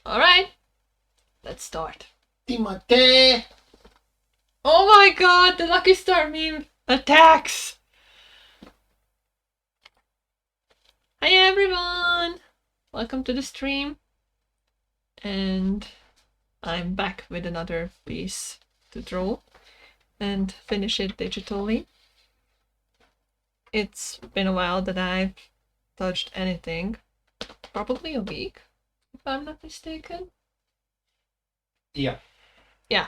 Alright, let's start. Timothy! Oh my god, the Lucky Star meme attacks! Hi everyone! Welcome to the stream. And I'm back with another piece to draw and finish it digitally. It's been a while that I've touched anything. Probably a week, if I'm not mistaken. Yeah. Yeah,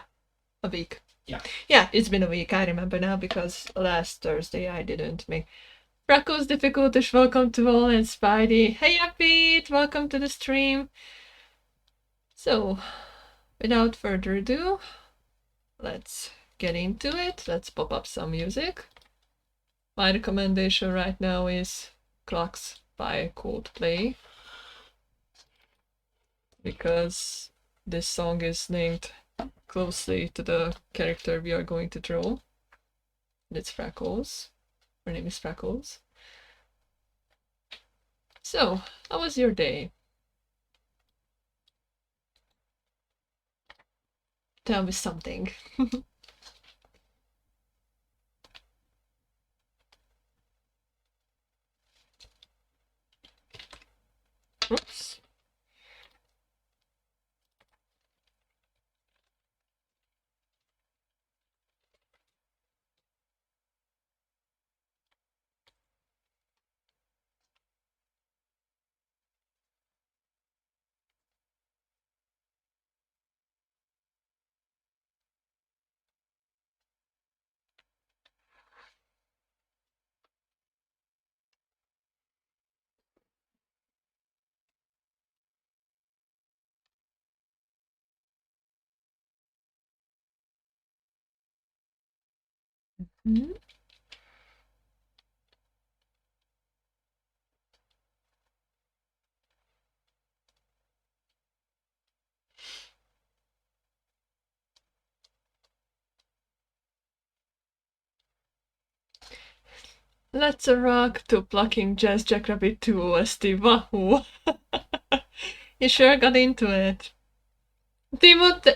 a week. Yeah. Yeah, it's been a week, I remember now, because last Thursday I didn't make Freckles Difficulties. Welcome to all, and Spidey. Hey Pete, welcome to the stream. So, without further ado, let's get into it. Let's pop up some music. My recommendation right now is Clocks by Coldplay, because this song is named closely to the character we are going to draw. And it's Freckles. Her name is Freckles. So, how was your day? Tell me something. Oops. Hmm? Let's rock to plucking Jazz Jackrabbit 2 OST. Wahoo! You sure got into it. Timothy!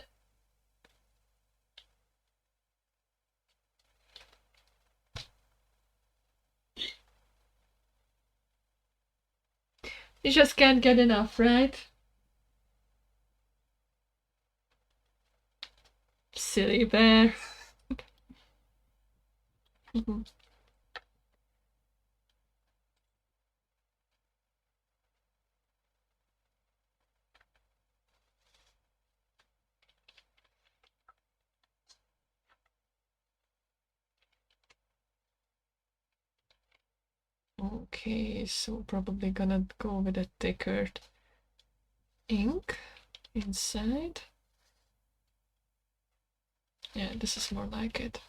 You just can't get enough, right? Silly bear. Okay, so probably gonna go with a thicker ink inside. Yeah, this is more like it.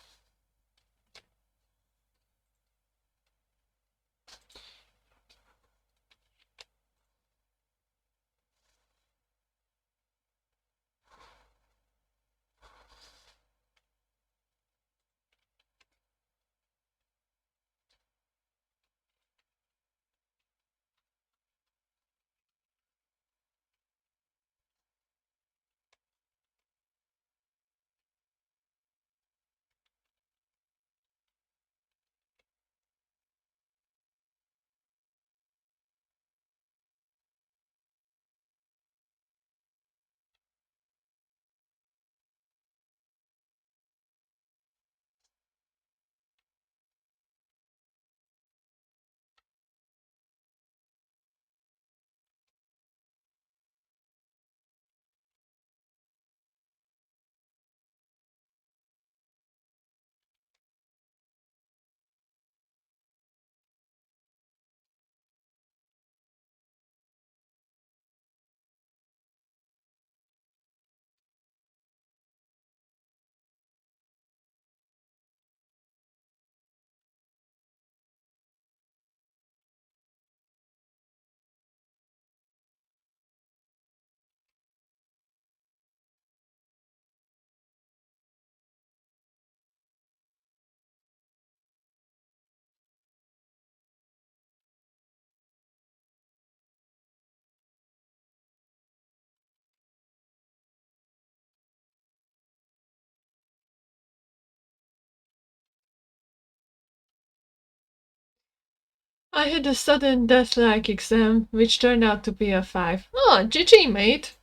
I had a sudden death-like exam, which turned out to be a 5. Oh, GG, mate!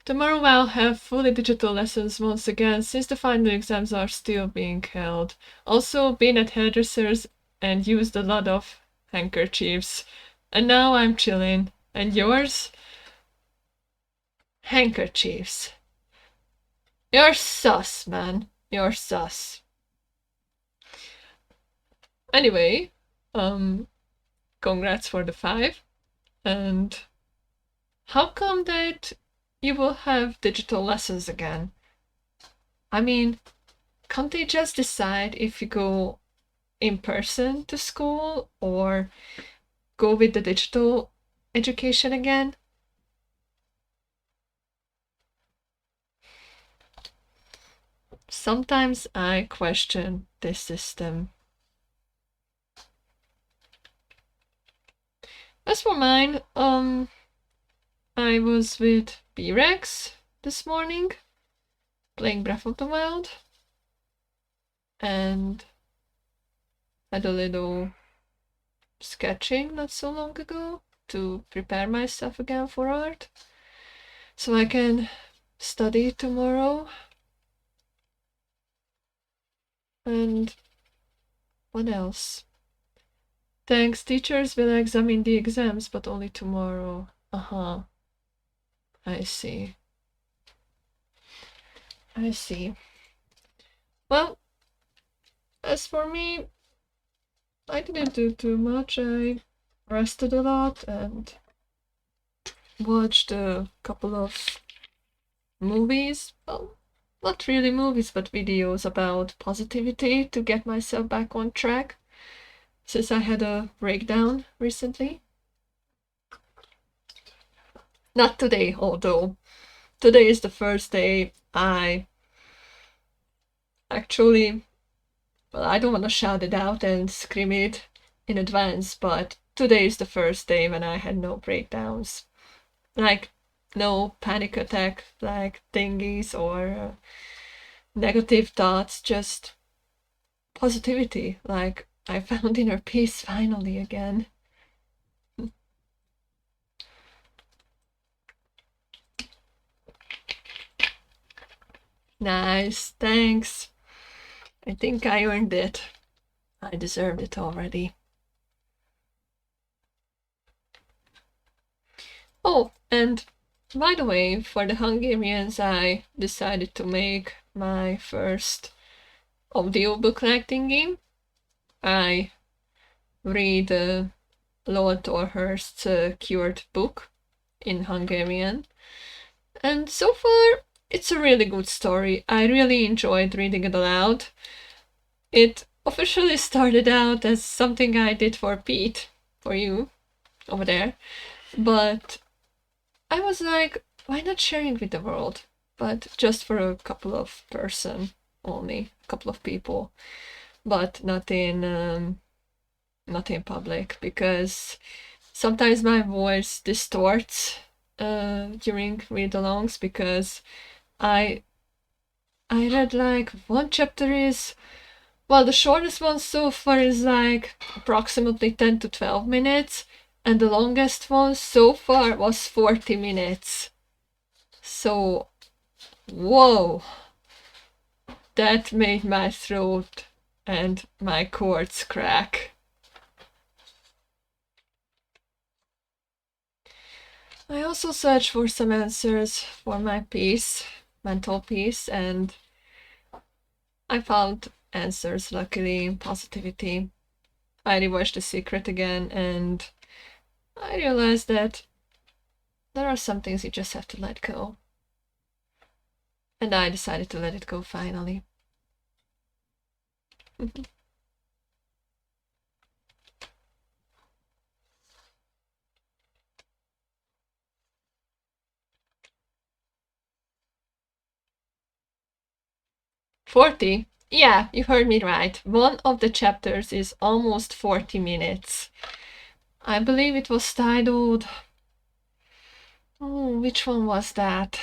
Tomorrow I'll have fully digital lessons once again, since the final exams are still being held. Also, been at hairdressers and used a lot of handkerchiefs. And now I'm chilling. And yours? Handkerchiefs. You're sus, man. You're sus. Anyway, congrats for the 5. And how come that you will have digital lessons again? I mean, can't they just decide if you go in person to school or go with the digital education again? Sometimes I question this system. As for mine, I was with B-Rex this morning, playing Breath of the Wild, and had a little sketching not so long ago to prepare myself again for art, so I can study tomorrow. And what else? Thanks, teachers will examine the exams, but only tomorrow. Uh-huh. I see. I see. Well, as for me, I didn't do too much. I rested a lot and watched a couple of movies. Well, not really movies, but videos about positivity to get myself back on track, since I had a breakdown recently. Not today, although today is the first day I actually, well, I don't want to shout it out and scream it in advance, but today is the first day when I had no breakdowns. Like, no panic attack, like thingies or negative thoughts, just positivity. Like, I found inner peace finally again. Nice, thanks. I think I earned it. I deserved it already. Oh, and by the way, for the Hungarians, I decided to make my first audiobook collecting game. I read Lord Torhurst's Cured book in Hungarian, and so far it's a really good story. I really enjoyed reading it aloud. It officially started out as something I did for Pete, for you, over there, but I was like, why not sharing with the world? But just for a couple of person only, a couple of people, but not in public, because sometimes my voice distorts during read-alongs, because I read like one chapter is, well, the shortest one so far is like approximately 10 to 12 minutes, and the longest one so far was 40 minutes. So, whoa, that made my throat and my cords crack. I also searched for some answers for my peace, mental peace, and I found answers, luckily, in positivity. I rewatched The Secret again, and I realized that there are some things you just have to let go. And I decided to let it go finally. 40? Yeah, you heard me right. One of the chapters is almost 40 minutes. I believe it was titled... Oh, which one was that?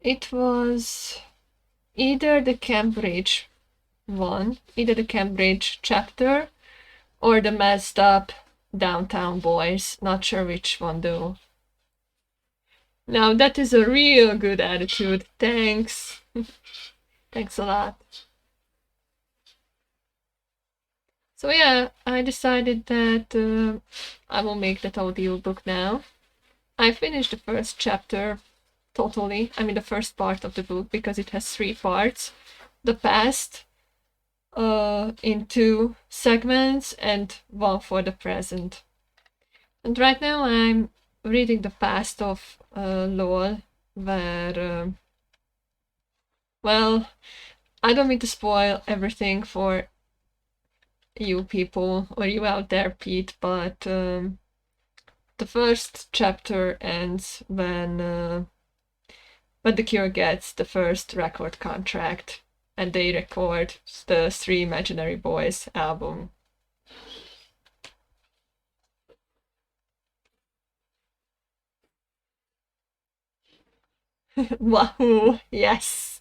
It was either the Cambridge either the Cambridge chapter or the messed up downtown boys. Not sure which one though. Now that is a real good attitude. Thanks. Thanks a lot. So yeah, I decided that I will make that audiobook now. I finished the first chapter totally. I mean the first part of the book because it has 3 parts. The past, in 2 segments and 1 for the present. And right now I'm reading the past of Lowell, where, well, I don't mean to spoil everything for you people or you out there, Pete, but the first chapter ends when The Cure gets the first record contract and they record the Three Imaginary Boys album. Wahoo! Yes!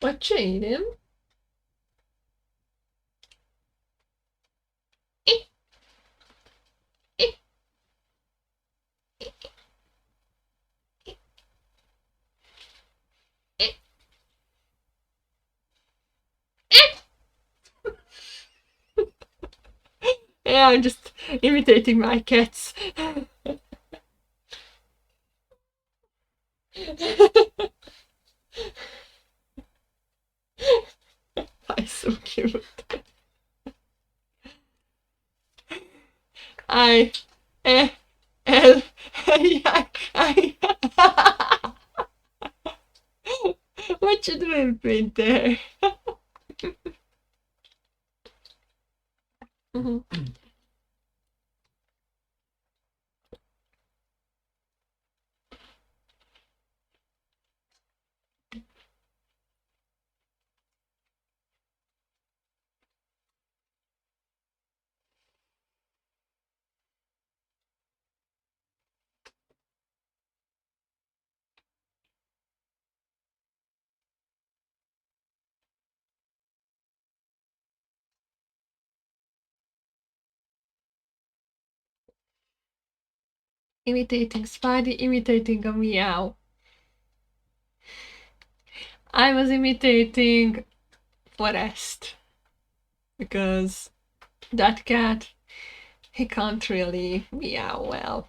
What you eating? Yeah, I'm just imitating my cats. I'm so cute. I, eh, L, I. What you doing, Peter? Imitating Spidey, imitating a meow. I was imitating Forest because that cat, he can't really meow well.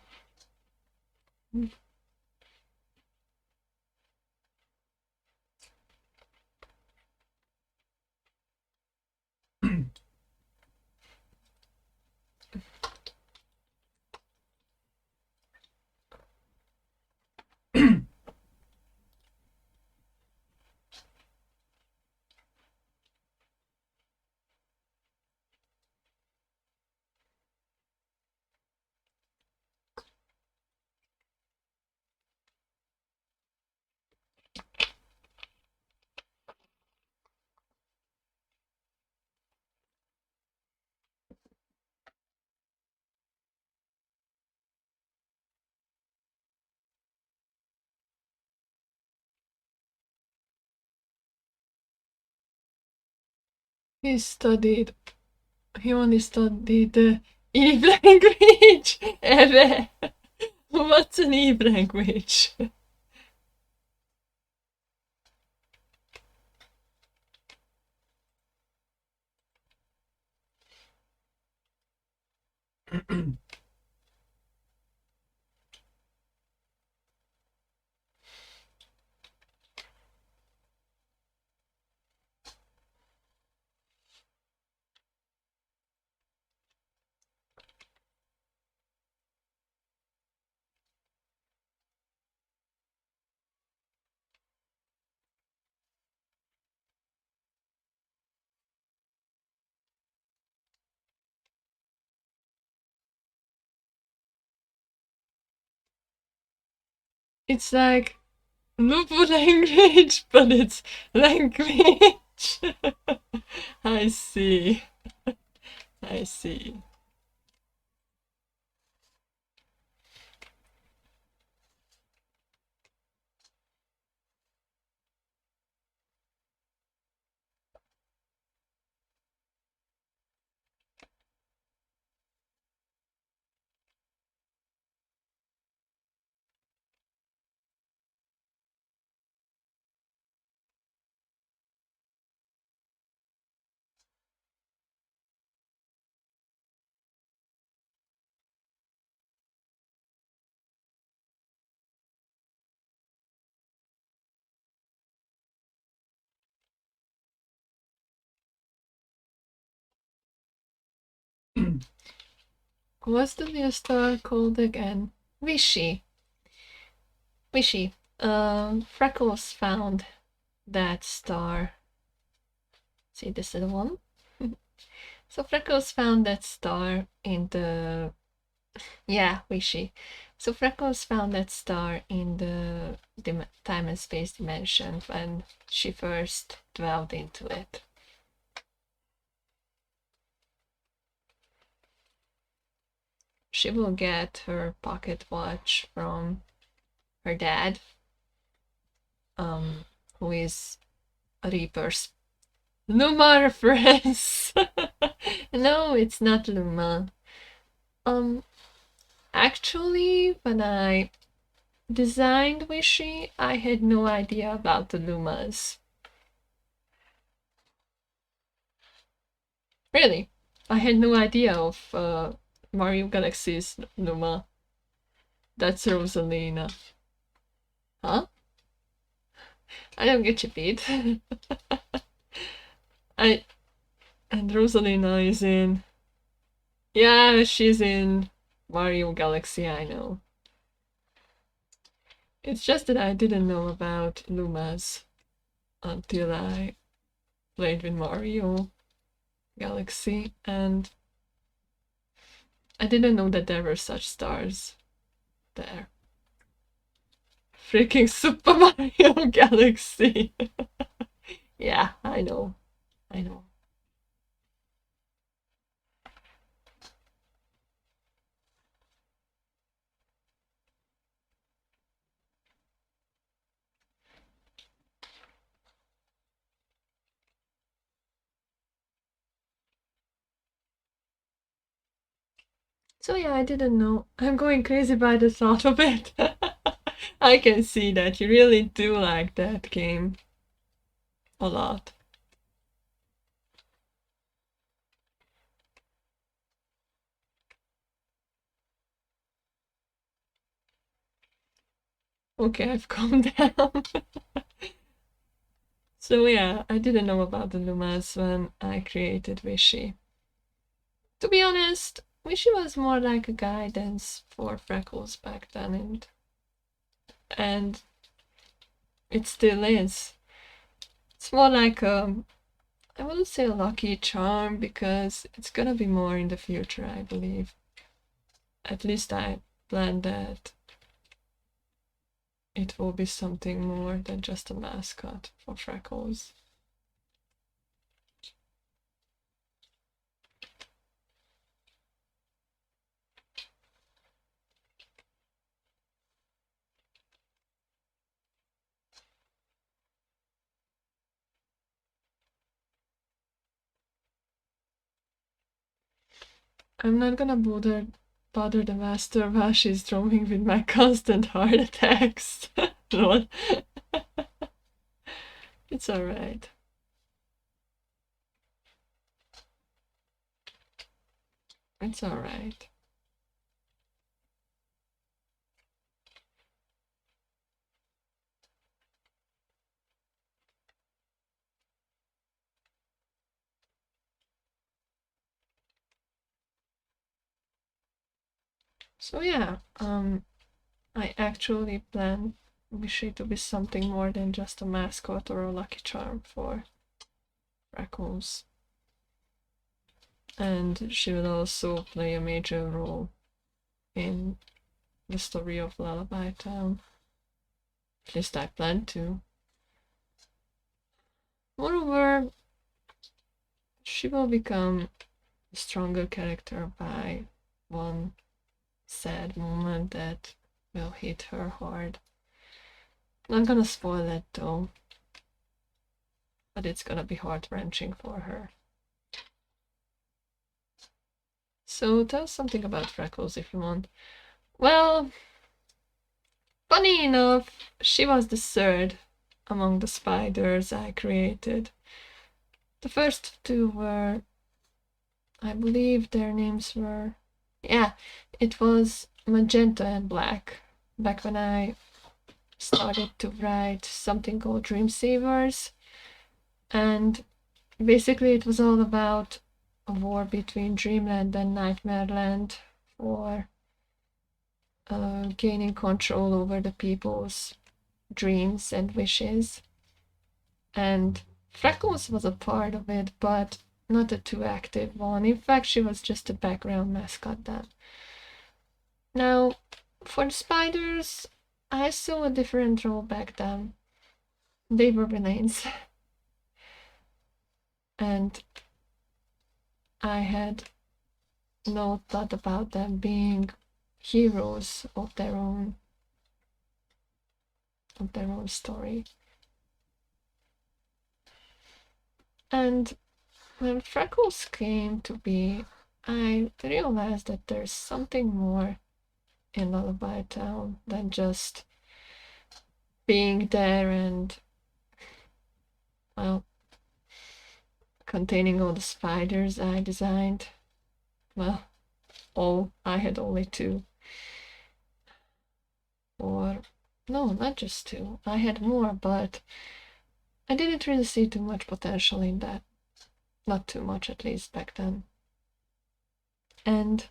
He studied, he only studied the Eve language ever. What's an Eve language? It's like Lupu language, but it's language. I see. I see. What's the new star called again? Wishy. Wishy. Freckles found that star. See, this is the one. So Freckles found that star in the... Yeah, Wishy. So Freckles found that star in the time and space dimension when she first dwelled into it. She will get her pocket watch from her dad, who is a Reaper's Luma reference. No, it's not Luma. Actually, when I designed Wishy, I had no idea about the Lumas. Really, I had no idea of Mario Galaxy's Luma. That's Rosalina. Huh? I don't get you, Pete. And Rosalina is in... Yeah, she's in Mario Galaxy, I know. It's just that I didn't know about Lumas until I played with Mario Galaxy, and I didn't know that there were such stars there. Freaking Super Mario Galaxy! Yeah, I know. I know. So yeah, I didn't know. I'm going crazy by the thought of it. I can see that you really do like that game a lot. Okay, I've calmed down. So yeah, I didn't know about the Lumas when I created Wishy. To be honest, Wishy was more like a guidance for Freckles back then, and it still is. It's more like I wouldn't say a lucky charm because it's gonna be more in the future, I believe. At least I plan that it will be something more than just a mascot for Freckles. I'm not gonna bother the master while she's drawing with my constant heart attacks. Lol. It's alright. It's alright. So yeah, I actually plan Wishy to be something more than just a mascot or a lucky charm for Freckles. And she will also play a major role in the story of Lullaby Town. At least I plan to. Moreover, she will become a stronger character by one sad moment that will hit her hard. Not gonna spoil it though, but it's gonna be heart-wrenching for her. So tell us something about Freckles if you want. Well, funny enough, she was the third among the spiders I created. The first two were, I believe their names were, yeah, it was Magenta and Black, back when I started to write something called Dream Savers. And basically it was all about a war between Dreamland and Nightmareland for gaining control over the people's dreams and wishes. And Freckles was a part of it, but not a too active one. In fact, she was just a background mascot then. Now, for the spiders, I saw a different role back then. They were villains. And I had no thought about them being heroes of their own story. And when Freckles came to be, I realized that there's something more in Lullaby Town than just being there and, well, containing all the spiders I designed. Well, I had only 2. Or, no, not just 2. I had more, but I didn't really see too much potential in that. Not too much, at least, back then. And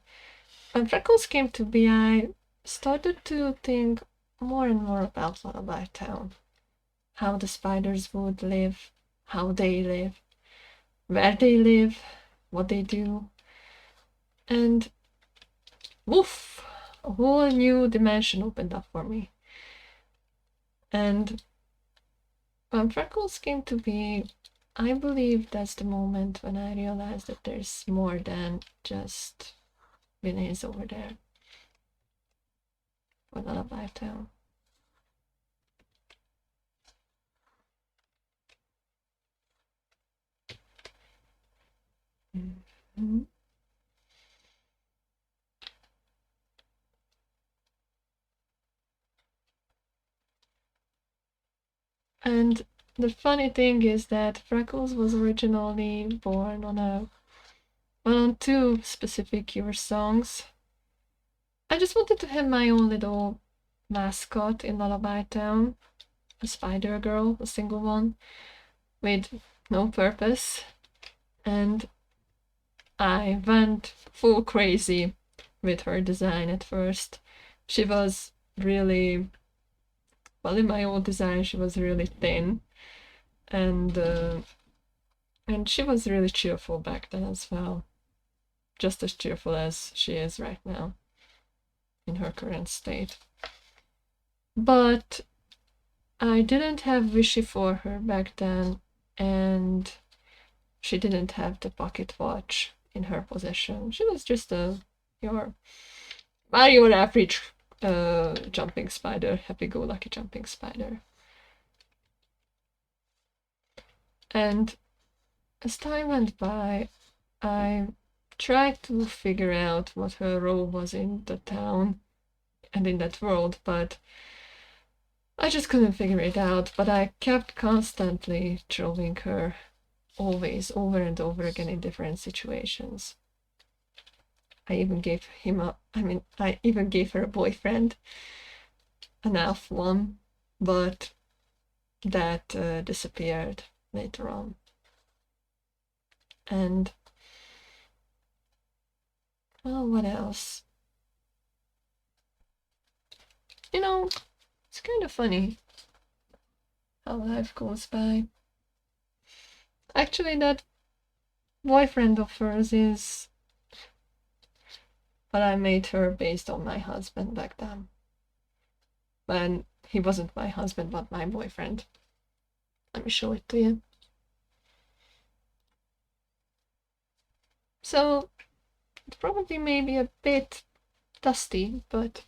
when Freckles came to be, I started to think more and more about Lullaby Town. How the spiders would live, how they live, where they live, what they do. And woof! A whole new dimension opened up for me. And when Freckles came to be, I believe that's the moment when I realized that there's more than just villains over there with Lullaby Town. Mm-hmm. And the funny thing is that Freckles was originally born on 2 specific Cure songs. I just wanted to have my own little mascot in Lullaby Town, a spider girl, a single one, with no purpose. And I went full crazy with her design at first. She was really, well, in my old design, she was really thin, and she was really cheerful back then as well, just as cheerful as she is right now in her current state. But I didn't have Wishy for her back then, and she didn't have the pocket watch in her possession. She was just your average jumping spider, happy-go-lucky jumping spider. And as time went by, I tried to figure out what her role was in the town and in that world, but I just couldn't figure it out. But I kept constantly throwing her, always, over and over again in different situations. I even gave her a boyfriend, an elf one, but that disappeared later on. And, well, what else? You know, it's kind of funny how life goes by. Actually, that boyfriend of hers is what I made her based on my husband back then. When he wasn't my husband, but my boyfriend. Let me show it to you. So it probably may be a bit dusty, but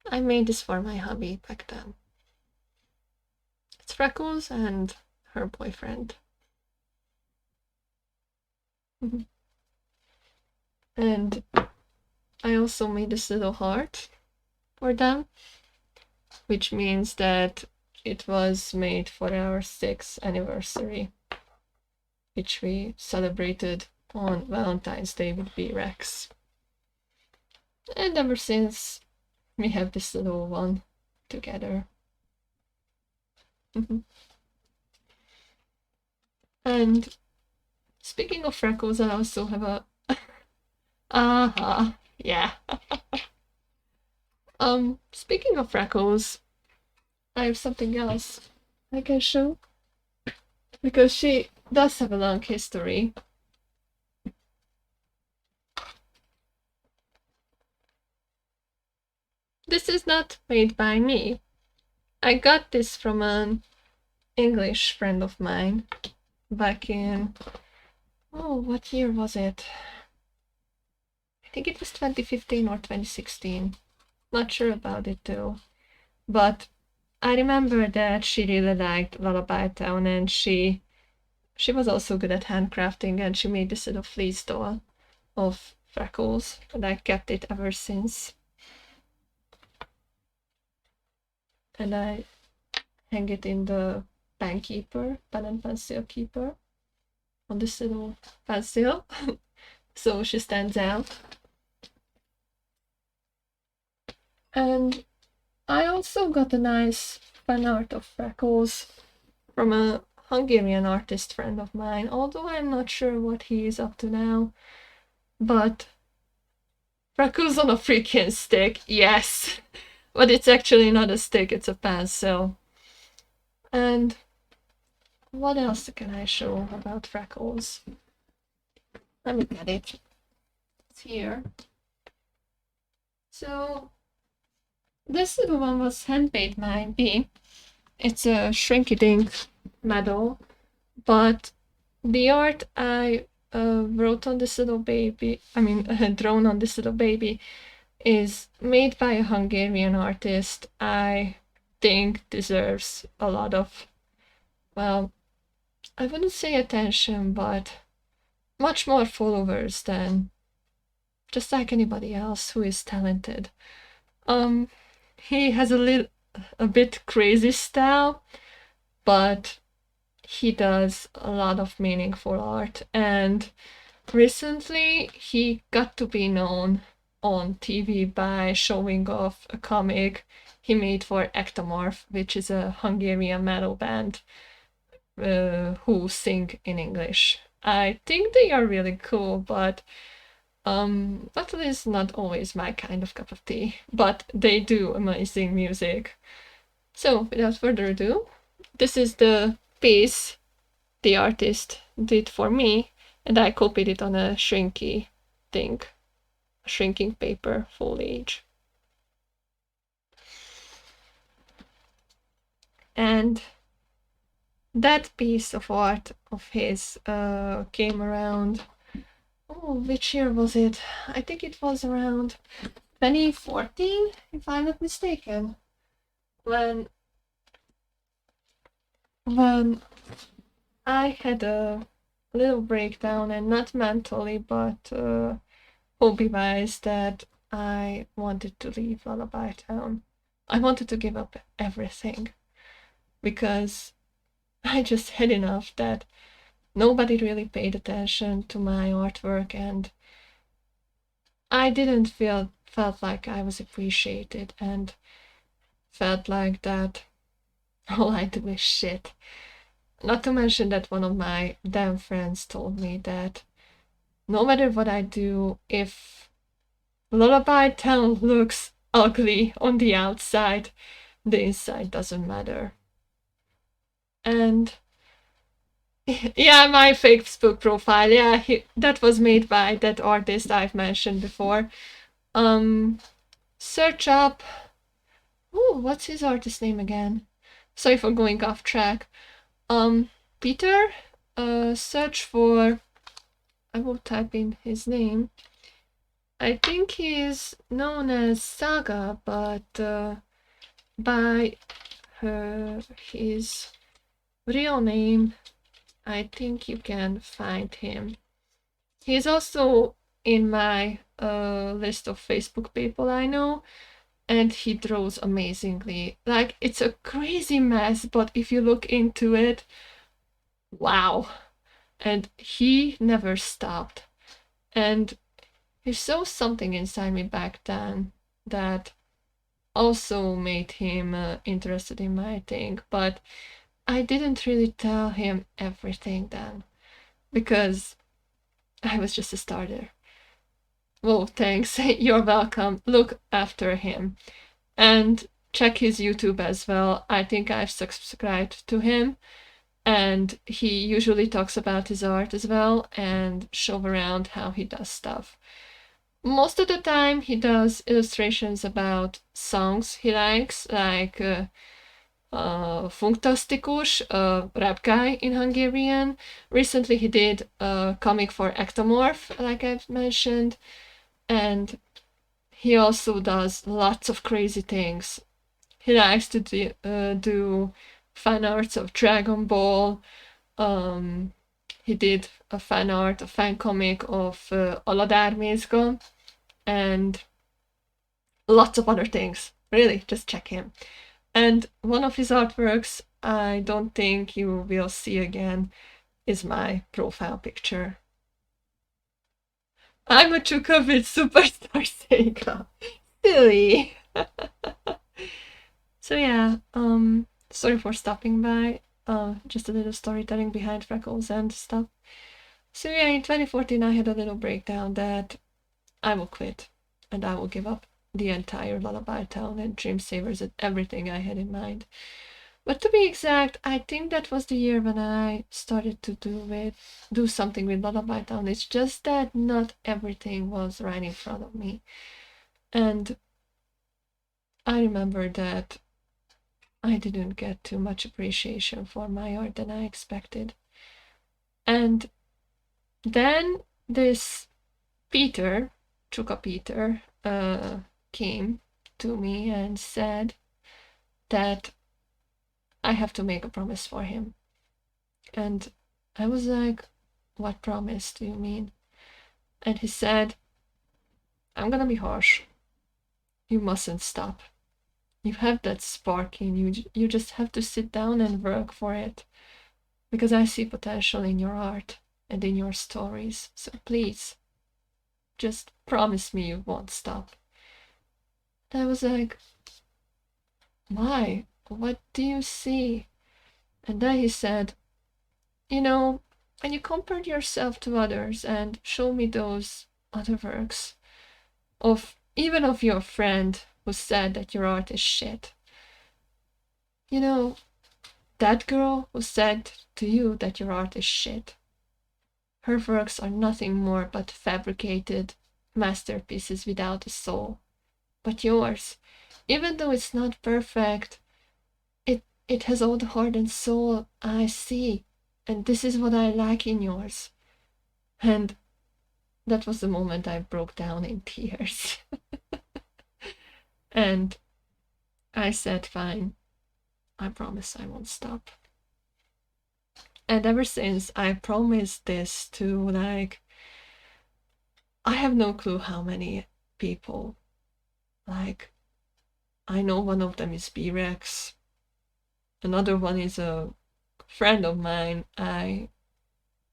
I made this for my hubby back then. It's Freckles and her boyfriend. And I also made this little heart for them, which means that it was made for our 6th anniversary, which we celebrated on Valentine's Day with B-Rex. And ever since, we have this little one together. And speaking of Freckles, I also have a yeah. Speaking of Freckles, I have something else I can show, because she does have a long history. This is not made by me. I got this from an English friend of mine back in, what year was it? I think it was 2015 or 2016. Not sure about it though. But I remember that she really liked Lullaby Town, and she was also good at handcrafting, and she made this little fleece doll of Freckles, and I kept it ever since. And I hang it in the pen and pencil keeper, on this little pencil, so she stands out. And I also got a nice fan art of Freckles from a Hungarian artist friend of mine, although I'm not sure what he is up to now. But Freckles on a freaking stick, yes! But it's actually not a stick, it's a pencil. And what else can I show about Freckles? Let me get it. It's here. So this little one was handmade by me. It's a shrink-ink medal, but the art I wrote on this little baby, drawn on this little baby, is made by a Hungarian artist I think deserves a lot of, well, I wouldn't say attention, but much more followers than just like anybody else who is talented. He has a bit crazy style, but he does a lot of meaningful art, and recently he got to be known on TV by showing off a comic he made for Ectomorph, which is a Hungarian metal band who sing in English. I think they are really cool, but metal is not always my kind of cup of tea, but they do amazing music. So without further ado, this is the piece the artist did for me, and I copied it on a shrinking paper, foliage. And that piece of art of his came around, which year was it? I think it was around 2014, if I'm not mistaken, when I had a little breakdown, and not mentally, but hobby-wise, that I wanted to leave Lullaby Town. I wanted to give up everything, because I just had enough that nobody really paid attention to my artwork, and I didn't felt like I was appreciated, and felt like that all I do is shit. Not to mention that one of my damn friends told me that no matter what I do, if Lullaby Town looks ugly on the outside, the inside doesn't matter. And yeah, my Facebook profile, yeah, that was made by that artist I've mentioned before. Search up Oh, what's his artist name again? Sorry for going off track. Peter, search for, I will type in his name. I think he's known as Saga, but by his real name, I think you can find him. He's also in my list of Facebook people I know, and he draws amazingly. Like, it's a crazy mess, but if you look into it, wow. And he never stopped. And he saw something inside me back then that also made him interested in my thing, but I didn't really tell him everything then because I was just a starter. Well, thanks. You're welcome. Look after him and check his YouTube as well. I think I've subscribed to him, and he usually talks about his art as well and show around how he does stuff. Most of the time he does illustrations about songs he likes, like Funktastikus, a rap guy in Hungarian. Recently he did a comic for Ectomorph, like I've mentioned, and he also does lots of crazy things. He likes to do fan arts of Dragon Ball. He did a fan art, a fan comic of Aladár Mézga, and lots of other things. Really, just check him. And one of his artworks I don't think you will see again is my profile picture. I'm a Chuka with Superstar Sega. Silly. So yeah, sorry for stopping by. Just a little storytelling behind Freckles and stuff. So yeah, in 2014 I had a little breakdown that I will quit and I will give up the entire Lullaby Town and Dream Savers and everything I had in mind. But to be exact, I think that was the year when I started to do something with Lullaby Town. It's just that not everything was right in front of me. And I remember that I didn't get too much appreciation for my art than I expected. And then this Peter, Chuka Peter, came to me and said that I have to make a promise for him. And I was like, what promise do you mean? And he said, I'm gonna be harsh. You mustn't stop. You have that spark in you. You just have to sit down and work for it. Because I see potential in your art and in your stories. So please, just promise me you won't stop. And I was like, why? What do you see? And then he said, you know, when you compared yourself to others and show me those other works of even of your friend who said that your art is shit. You know, that girl who said to you that your art is shit. Her works are nothing more but fabricated masterpieces without a soul. But yours, even though it's not perfect, it has all the heart and soul I see. And this is what I like in yours. And that was the moment I broke down in tears. And I said, fine, I promise I won't stop. And ever since I promised this to, like, I have no clue how many people. Like, I know one of them is B-Rex. Another one is a friend of mine. I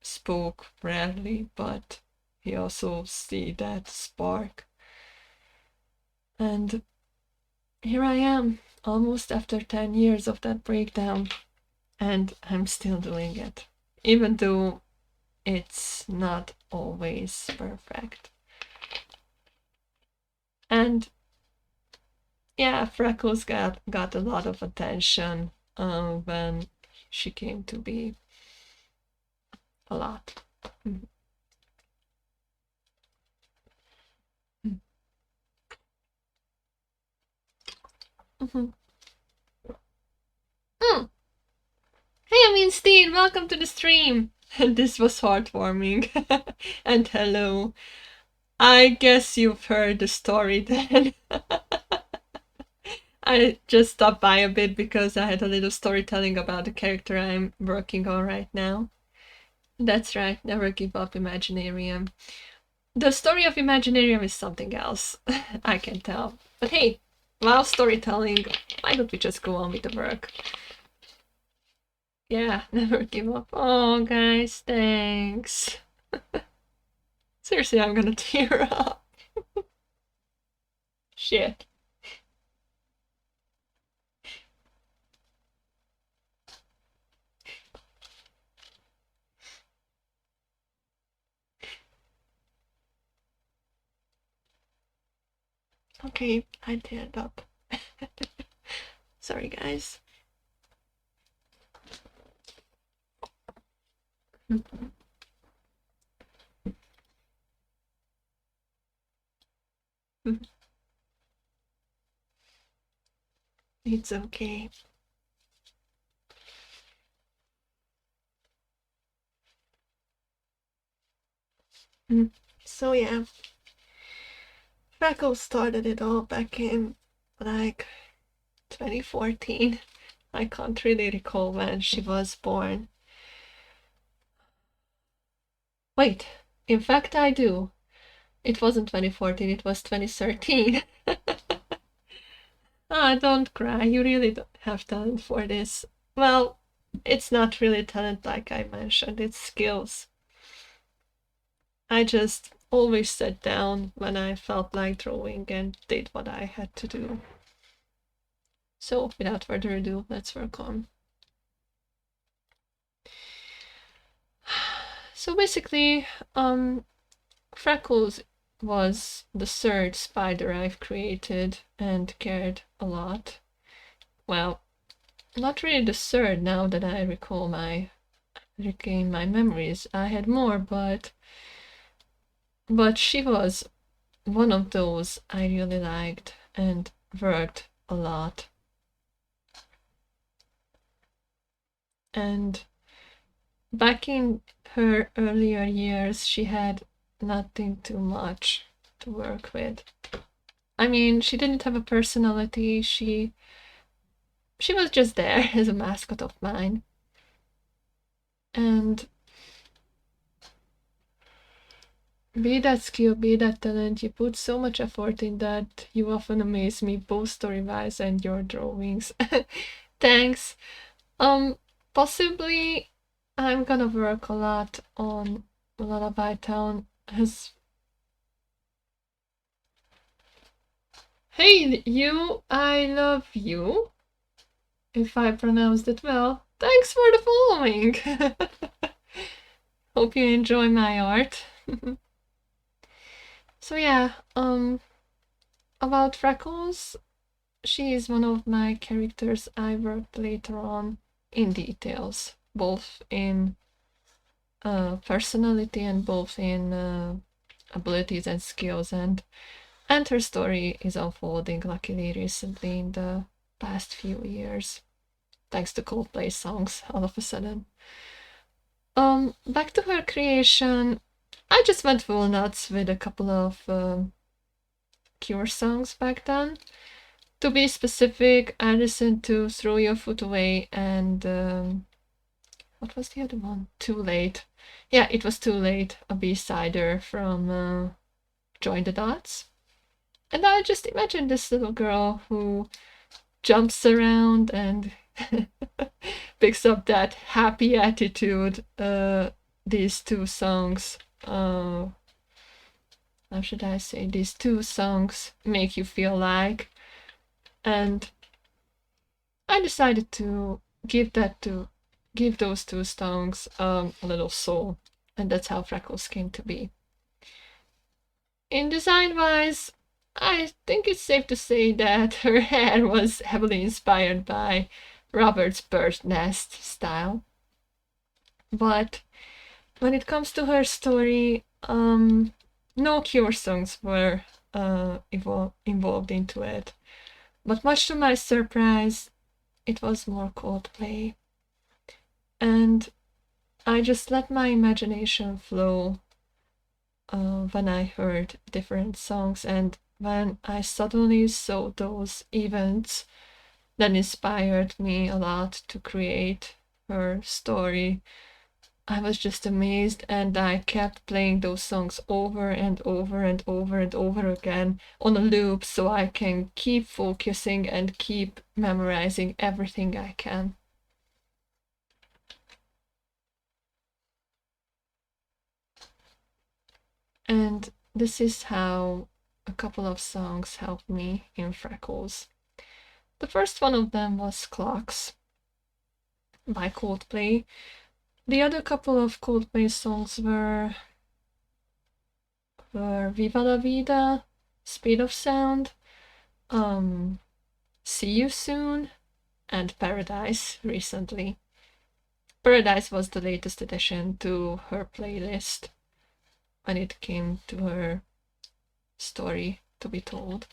spoke rarely, but he also see that spark. And here I am, almost after 10 years of that breakdown, and I'm still doing it, even though it's not always perfect. And yeah, Freckles got a lot of attention when she came to be. A lot. Mm-hmm. Mm. Hey, Steen, welcome to the stream. And this was heartwarming. And hello. I guess you've heard the story then. I just stopped by a bit because I had a little storytelling about the character I'm working on right now. That's right, never give up Imaginarium. The story of Imaginarium is something else, I can tell. But hey, while storytelling, why don't we just go on with the work? Yeah, never give up. Oh, guys, thanks. Seriously, I'm gonna tear up. Shit. Okay, I teared up. Sorry, guys. It's okay. So yeah, Freckles started it all back in like 2014. I can't really recall when she was born. Wait, in fact I do. It wasn't 2014, it was 2013. Ah, don't cry, you really don't have talent for this. Well, it's not really talent like I mentioned, it's skills. I just always sat down when I felt like drawing and did what I had to do. So, without further ado, let's work on. So basically, Freckles was the third spider I've created and cared a lot. Well, not really the third now that I regain my memories. I had more, but she was one of those I really liked and worked a lot. And back in her earlier years, she had nothing too much to work with. I mean, she didn't have a personality. She was just there as a mascot of mine. And be that skill, be that talent, you put so much effort in that you often amaze me, both story-wise and your drawings. Thanks. Possibly I'm gonna work a lot on Lullaby Town as... Hey, you, I love you. If I pronounced it well. Thanks for the following. Hope you enjoy my art. So yeah, about Freckles, she is one of my characters I worked later on in details, both in personality and both in abilities and skills, and her story is unfolding luckily recently in the past few years, thanks to Coldplay songs all of a sudden. Back to her creation, I just went full nuts with a couple of Cure songs back then. To be specific, I listened to Throw Your Foot Away and what was the other one? Too Late. Yeah, it was Too Late, a B-sider from Join the Dots. And I just imagined this little girl who jumps around and picks up that happy attitude. These two songs, how should I say, these two songs make you feel like. And I decided to give those two songs a little soul, and that's how Freckles came to be. In design-wise, I think it's safe to say that her hair was heavily inspired by Robert's bird nest style. But when it comes to her story, no Cure songs were involved into it. But much to my surprise, it was more Coldplay. And I just let my imagination flow when I heard different songs, and when I suddenly saw those events that inspired me a lot to create her story, I was just amazed, and I kept playing those songs over and over and over and over again on a loop so I can keep focusing and keep memorizing everything I can. And this is how a couple of songs helped me in Freckles. The first one of them was Clocks by Coldplay. The other couple of Coldplay songs were Viva la Vida, Speed of Sound, See You Soon, and Paradise recently. Paradise was the latest addition to her playlist when it came to her story to be told.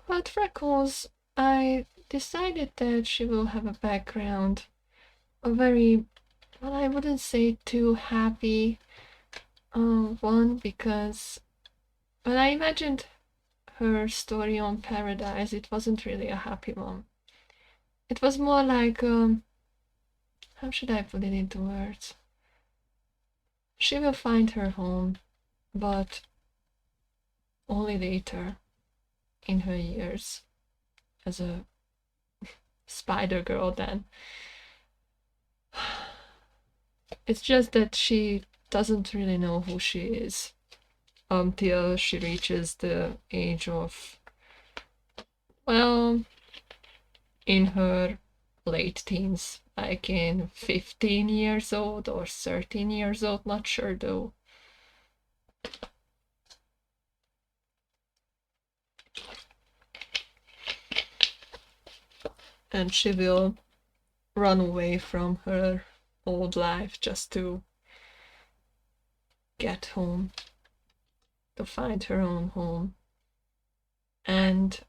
About Freckles, I decided that she will have a background, a very, well, I wouldn't say too happy one, because when I imagined her story on Paradise, it wasn't really a happy one. It was more like, how should I put it into words? She will find her home, but only later in her years as a spider girl then. It's just that she doesn't really know who she is until she reaches the age of, well, in her late teens, like in 15 years old or 13 years old, not sure though. And she will run away from her old life just to get home, to find her own home. And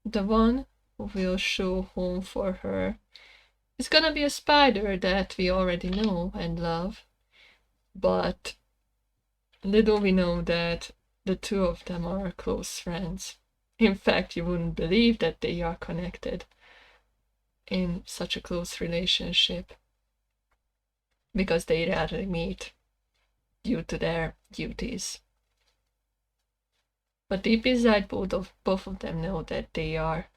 the one who will show home for her is gonna be a spider that we already know and love. But little we know that the two of them are close friends. In fact, you wouldn't believe that they are connected in such a close relationship, because they rarely meet due to their duties. But deep inside, both of them know that they are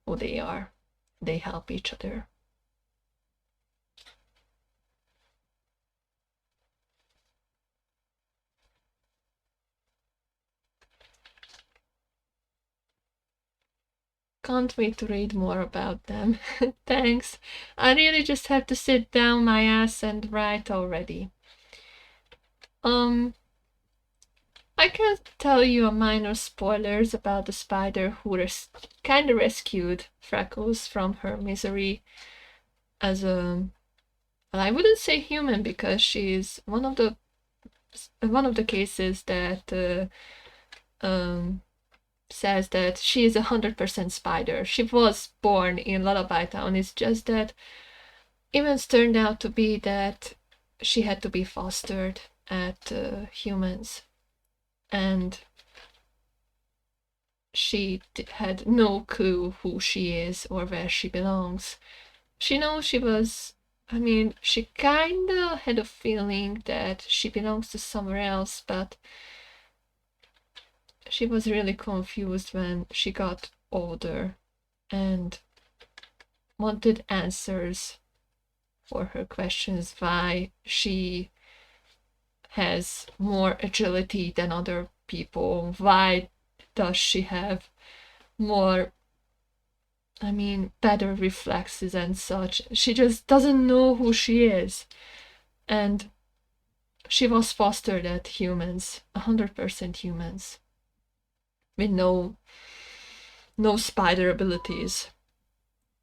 who they are. They help each other. Can't wait to read more about them. Thanks. I really just have to sit down my ass and write already. I can tell you a minor spoilers about the spider who kind of rescued Freckles from her misery as a, well, I wouldn't say human, because she's one of the cases that says that she is 100% spider. She was born in Lullaby Town. It's just that events turned out to be that she had to be fostered at humans, and she had no clue who she is or where she belongs. She knows she was, I mean, she kinda had a feeling that she belongs to somewhere else, but she was really confused when she got older and wanted answers for her questions, why she has more agility than other people, why does she have more, I mean, better reflexes and such. She just doesn't know who she is. And she was fostered at humans, 100% humans, with no spider abilities.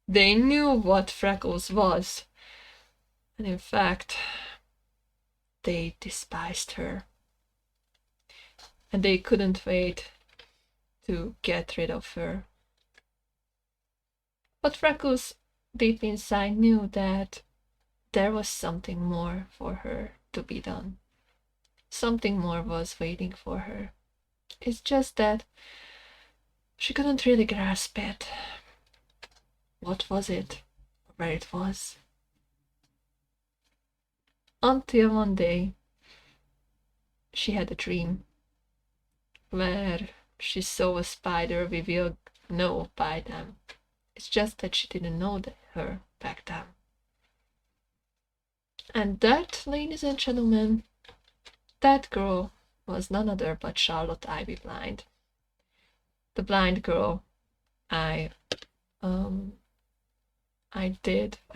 They knew what Freckles was, and in fact, they despised her. And they couldn't wait to get rid of her. But Freckles, deep inside, knew that there was something more for her to be done. Something more was waiting for her. It's just that she couldn't really grasp it. What was it? Where it was? Until one day, she had a dream where she saw a spider with a no by them. It's just that she didn't know her back then. And that, ladies and gentlemen, that girl was none other but Charlotte Ivy Blind. The blind girl I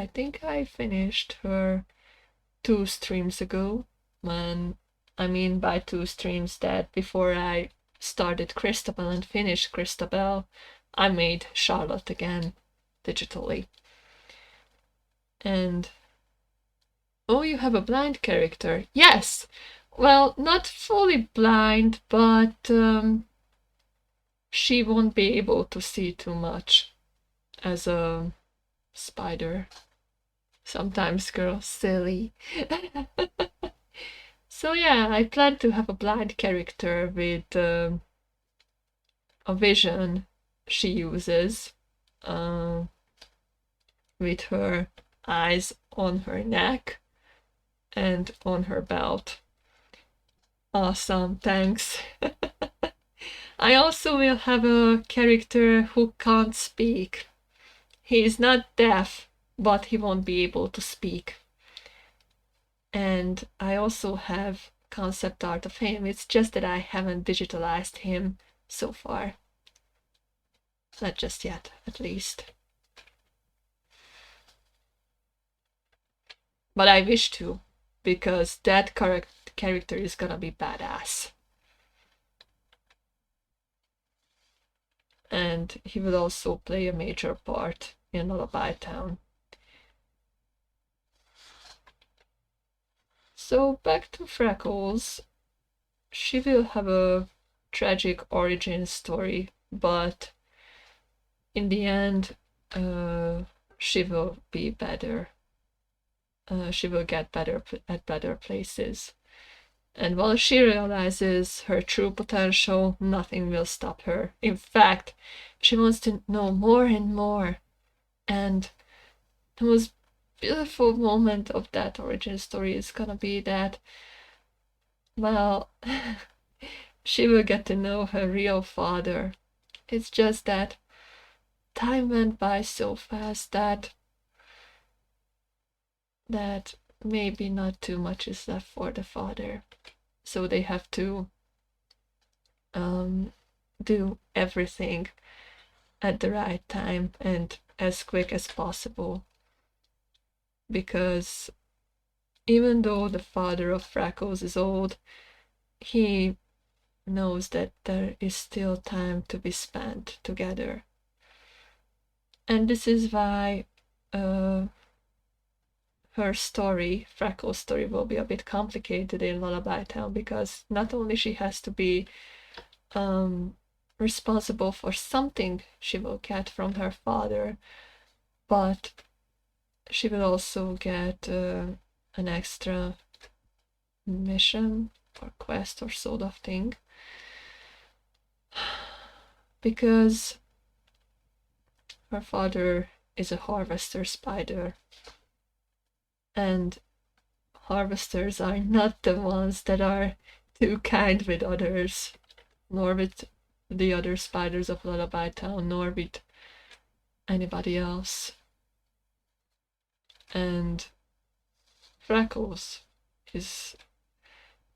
think I finished her 2 streams ago. I mean by 2 streams that before I started Christabel and finished Christabel, I made Charlotte again digitally. And oh, you have a blind character. Yes! Well, not fully blind, but she won't be able to see too much as a spider. Sometimes girls silly. So yeah, I plan to have a blind character with a vision she uses with her eyes on her neck and on her belt. Awesome, thanks. I also will have a character who can't speak. He is not deaf, but he won't be able to speak. And I also have concept art of him. It's just that I haven't digitalized him so far. Not just yet, at least. But I wish to, because that character is gonna be badass. And he will also play a major part in Lullaby Town. So back to Freckles. She will have a tragic origin story, but in the end, she will be better. She will get better at better places. And while she realizes her true potential, nothing will stop her. In fact, she wants to know more and more. And the most beautiful moment of that origin story is gonna be that, well, she will get to know her real father. It's just that time went by so fast that maybe not too much is left for the father. So they have to do everything at the right time and as quick as possible. Because even though the father of Freckles is old, he knows that there is still time to be spent together. And this is why her story, Freckles' story, will be a bit complicated in Lullaby Town, because not only she has to be responsible for something she will get from her father, but she will also get an extra mission or quest or sort of thing, because her father is a harvester spider, and harvesters are not the ones that are too kind with others, nor with the other spiders of Lullaby Town, nor with anybody else. And Freckles is,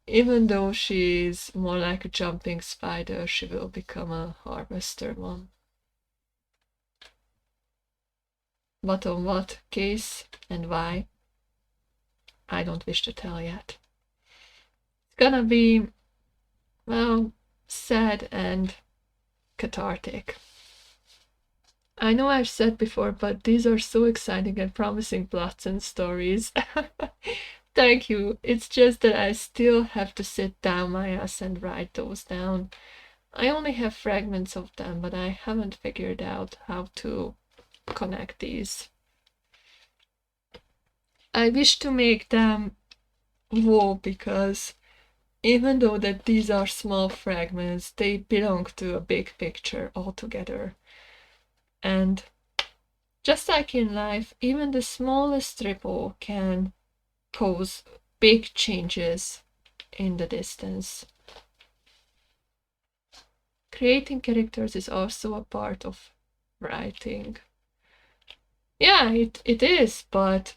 even though she's more like a jumping spider, she will become a harvester one. But on what case and why, I don't wish to tell yet. It's gonna be, well, sad and cathartic. I know I've said before, but these are so exciting and promising plots and stories. Thank you. It's just that I still have to sit down my ass and write those down. I only have fragments of them, but I haven't figured out how to connect these. I wish to make them whole because even though that these are small fragments, they belong to a big picture altogether. And just like in life, even the smallest ripple can cause big changes in the distance. Creating characters is also a part of writing. Yeah, it is, but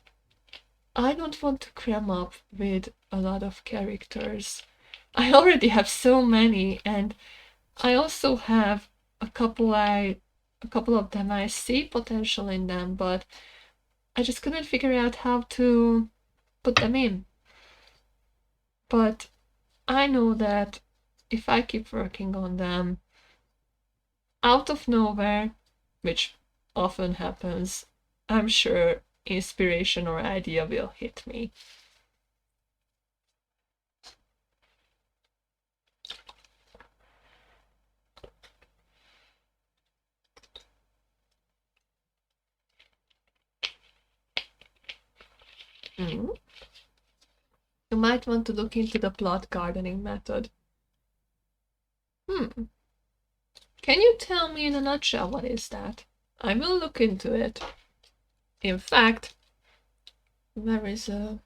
I don't want to cram up with a lot of characters. I already have so many, and I also have a couple of them I see potential in them, but I just couldn't figure out how to put them in. But I know that if I keep working on them, out of nowhere, which often happens, I'm sure inspiration or idea will hit me. Mm. You might want to look into the plot gardening method. Can you tell me in a nutshell what is that? I will look into it. In fact, there is a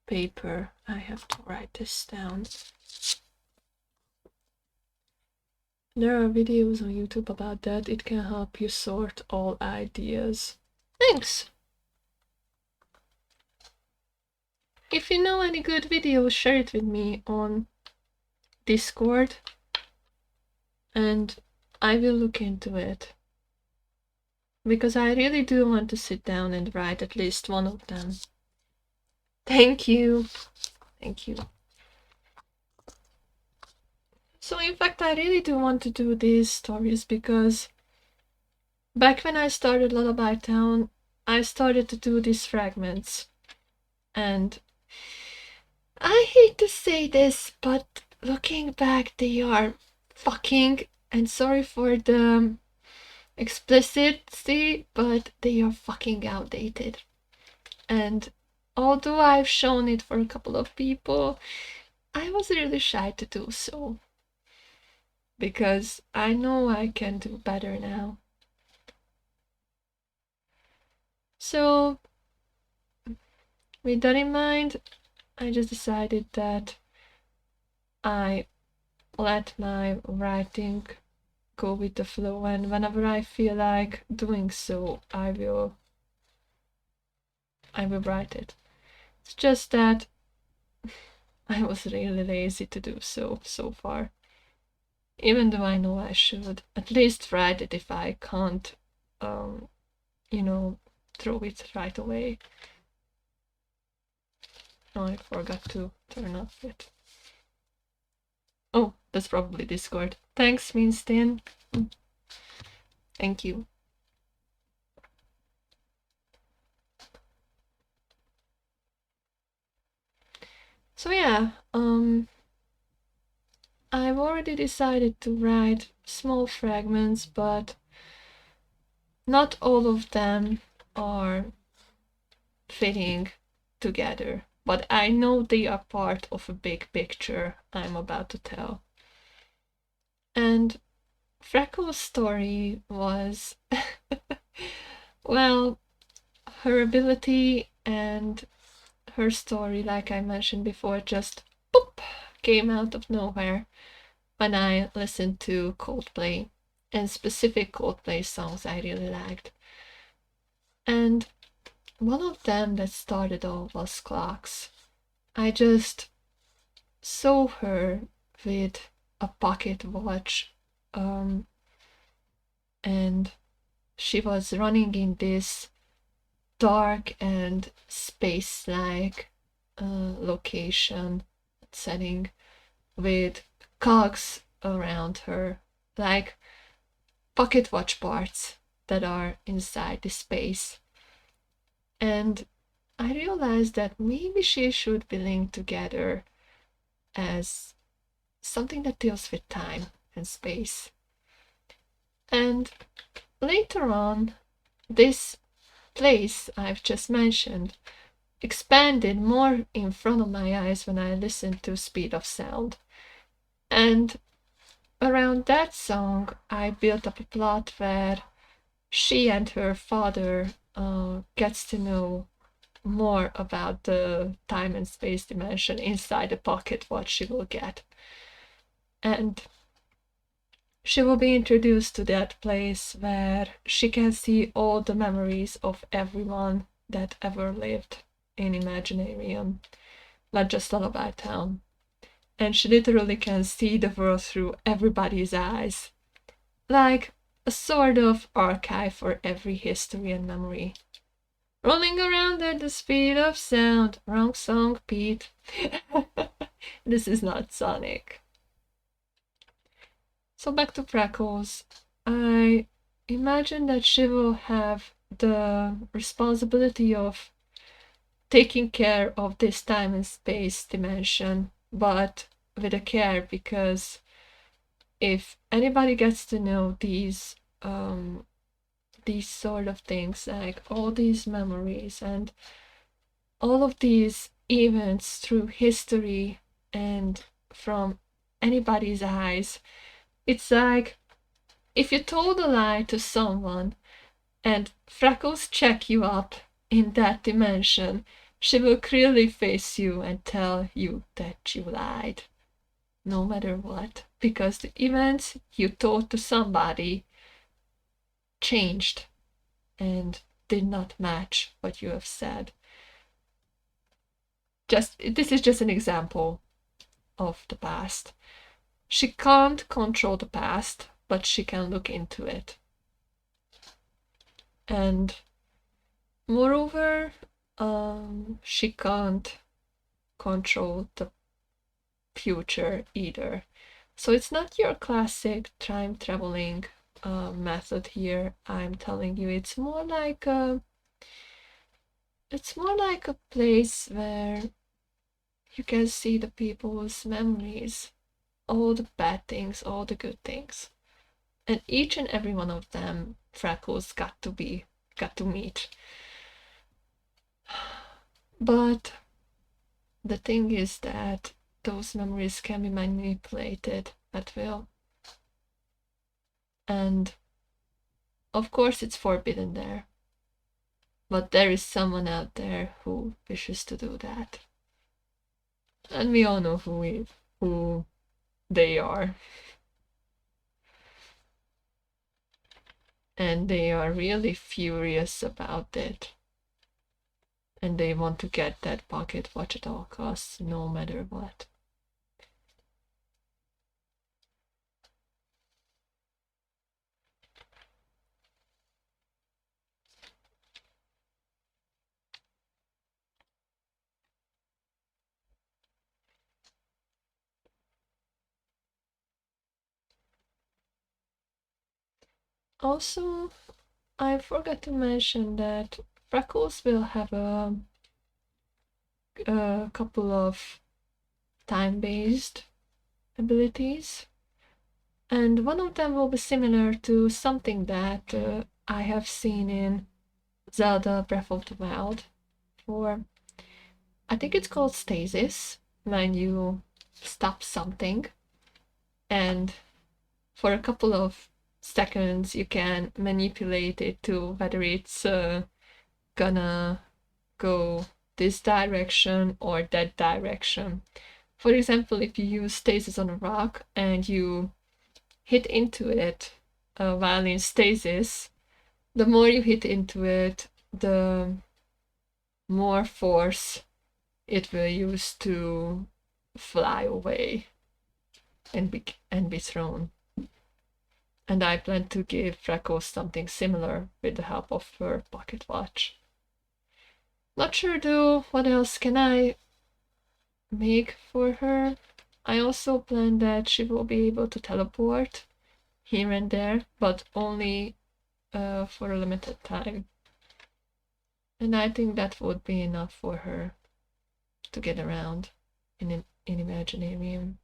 paper. I have to write this down. There are videos on YouTube about that. It can help you sort all ideas. Thanks! If you know any good videos, share it with me on Discord and I will look into it. Because I really do want to sit down and write at least one of them. Thank you. Thank you. So in fact, I really do want to do these stories because back when I started Lullaby Town, I started to do these fragments. And I hate to say this, but looking back, they are fucking, and sorry for the explicitly, but they are fucking outdated. And although I've shown it for a couple of people, I was really shy to do so. Because I know I can do better now. So, with that in mind, I just decided that I let my writing go with the flow, and whenever I feel like doing so, I will write it. It's just that I was really lazy to do so far. Even though I know I should at least write it if I can't, you know, throw it right away. Oh, I forgot to turn off it. Oh, that's probably Discord. Thanks, Winston. Thank you. So yeah, I've already decided to write small fragments, but not all of them are fitting together. But I know they are part of a big picture I'm about to tell. And Freckle's story was, well, her ability and her story, like I mentioned before, just boop, came out of nowhere when I listened to Coldplay, and specific Coldplay songs I really liked. And one of them that started all was Clocks. I just saw her with a pocket watch, and she was running in this dark and space-like location setting with cogs around her, like pocket watch parts, that are inside the space. And I realized that maybe she should be linked together as something that deals with time and space. And later on, this place I've just mentioned expanded more in front of my eyes when I listened to Speed of Sound. And around that song, I built up a plot where she and her father gets to know more about the time and space dimension inside the pocket, what she will get. And she will be introduced to that place where she can see all the memories of everyone that ever lived in Imaginarium, not just Lullaby Town. And she literally can see the world through everybody's eyes, like a sort of archive for every history and memory. Rolling around at the speed of sound. Wrong song, Pete. This is not Sonic. So back to Freckles. I imagine that she will have the responsibility of taking care of this time and space dimension, but with a care, because if anybody gets to know these sort of things, like all these memories and all of these events through history and from anybody's eyes, it's like if you told a lie to someone and Freckles check you up in that dimension, she will clearly face you and tell you that you lied, no matter what, because the events you told to somebody changed and did not match what you have said. This is just an example of the past. She can't control the past, but she can look into it. And moreover, she can't control the future either. So it's not your classic time traveling method here. I'm telling you, it's more like a place where you can see the people's memories, all the bad things, all the good things. And each and every one of them, Freckles got to meet. But the thing is that those memories can be manipulated at will. And of course it's forbidden there. But there is someone out there who wishes to do that. And we all know who they are. And they are really furious about it. And they want to get that pocket watch at all costs, no matter what. Also, I forgot to mention that Freckles will have a couple of time-based abilities, and one of them will be similar to something that I have seen in Zelda Breath of the Wild, for I think it's called stasis, when you stop something and for a couple of seconds you can manipulate it to whether it's gonna go this direction or that direction. For example, if you use stasis on a rock and you hit into it while in stasis, the more you hit into it, the more force it will use to fly away and be thrown. And I plan to give Freckles something similar with the help of her pocket watch. Not sure though, what else can I make for her? I also plan that she will be able to teleport here and there, but only for a limited time. And I think that would be enough for her to get around in Imaginarium.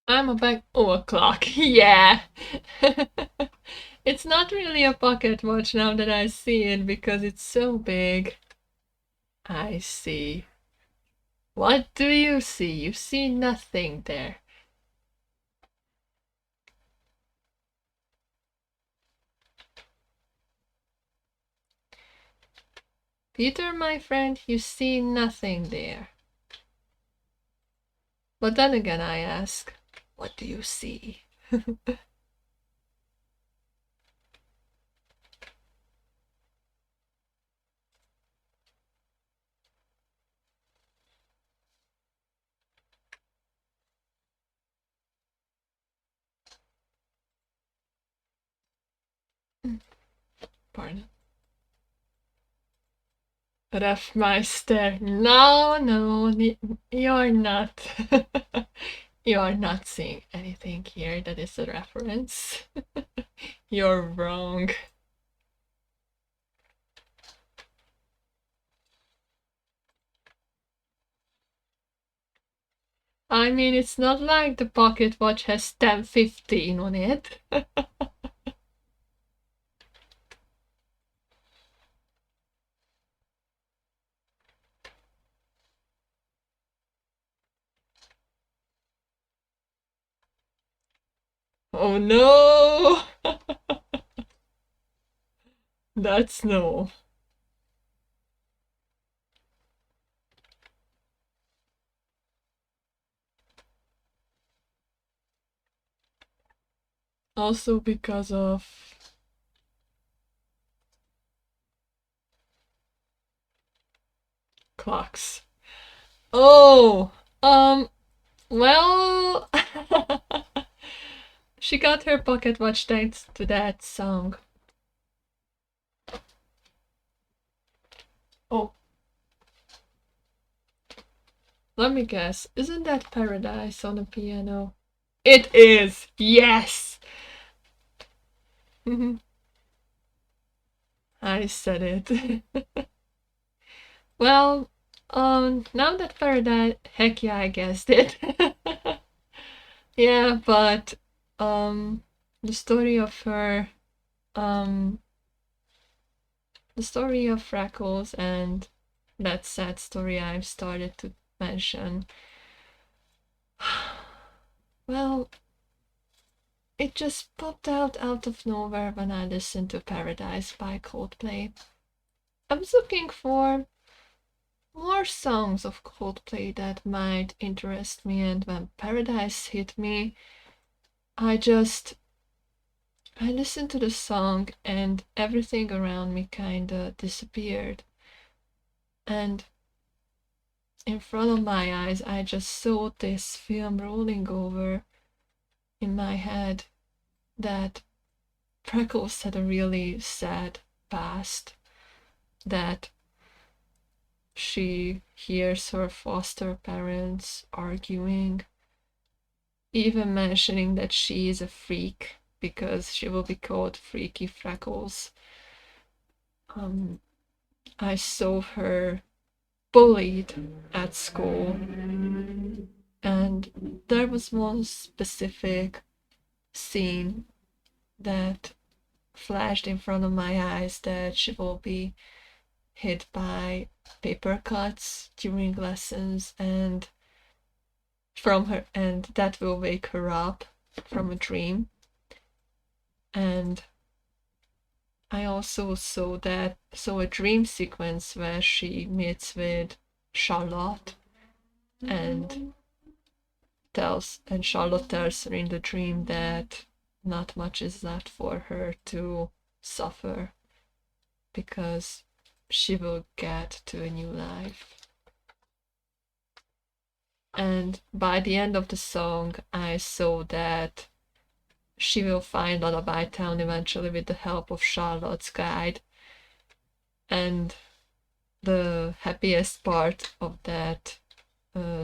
I'm a back. Oh, a clock. Yeah. It's not really a pocket watch now that I see it because it's so big. I see. What do you see? You see nothing there. Peter, my friend, you see nothing there. But then again, I ask, what do you see? Pardon. Refmeister. No, no, you're not. You're not seeing anything here that is a reference. You're wrong. I mean, it's not like the pocket watch has 1015 on it. Oh no! That's no. Also because of clocks. Oh, well, she got her pocket watch thanks to that song. Oh, let me guess. Isn't that Paradise on the piano? It is. Yes. I said it. Well, now that Paradise, heck yeah, I guessed it. Yeah, but the story of her, um, the story of Freckles and that sad story I've started to mention. Well, it just popped out of nowhere when I listened to Paradise by Coldplay. I was looking for more songs of Coldplay that might interest me, and when Paradise hit me, I listened to the song and everything around me kinda disappeared. And in front of my eyes, I just saw this film rolling over in my head that Freckles had a really sad past, that she hears her foster parents arguing, even mentioning that she is a freak because she will be called Freaky Freckles. I saw her bullied at school, and there was one specific scene that flashed in front of my eyes, that she will be hit by paper cuts during lessons, and that will wake her up from a dream. And I also saw a dream sequence where she meets with Charlotte, and Charlotte tells her in the dream that not much is left for her to suffer, because she will get to a new life. And by the end of the song, I saw that she will find Lullaby Town eventually with the help of Charlotte's guide. And the happiest part of that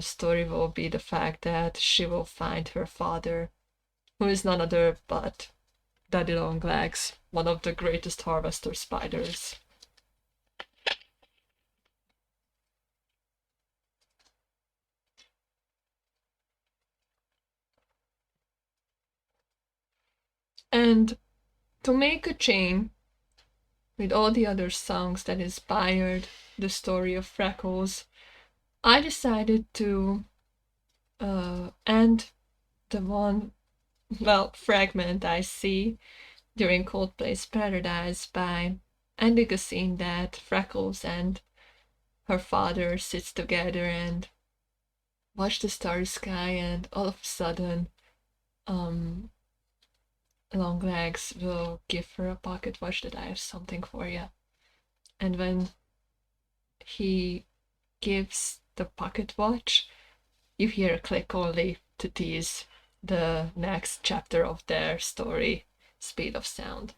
story will be the fact that she will find her father, who is none other but Daddy Longlegs, one of the greatest harvester spiders. And to make a chain with all the other songs that inspired the story of Freckles, I decided to end the one, fragment I see during Coldplay's Paradise by ending a scene that Freckles and her father sits together and watch the starry sky, and all of a sudden, Longlegs will give her a pocket watch, that I have something for you. And when he gives the pocket watch, you hear a click only to tease the next chapter of their story, Speed of Sound.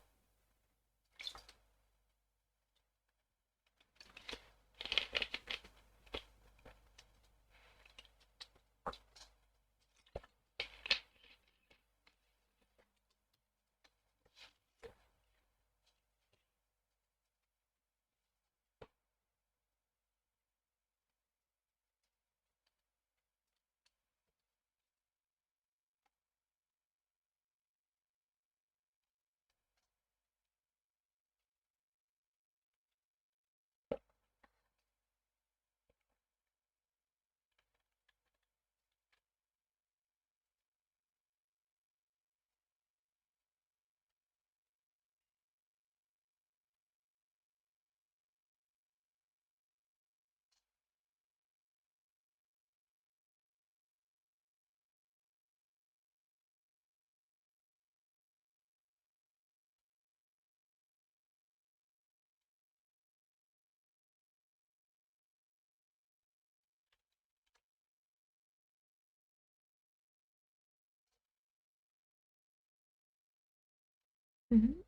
Mm-hmm.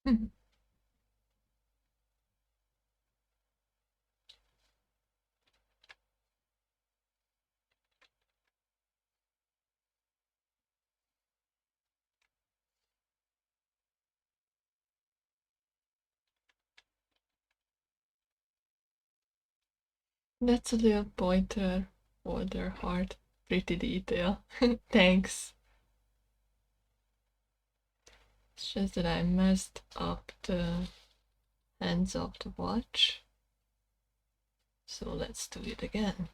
Mm-hmm. That's a little pointer for their heart. Pretty detail. Thanks. It's just that I messed up the hands of the watch. So let's do it again.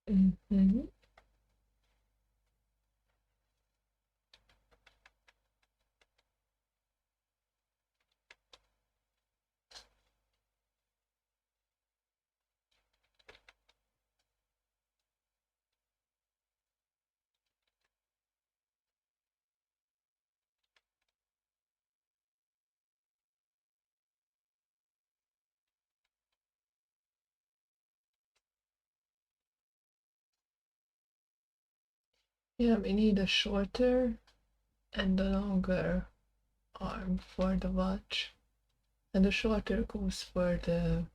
Mm-hmm. Yeah, we need a shorter and a longer arm for the watch. And the shorter goes for the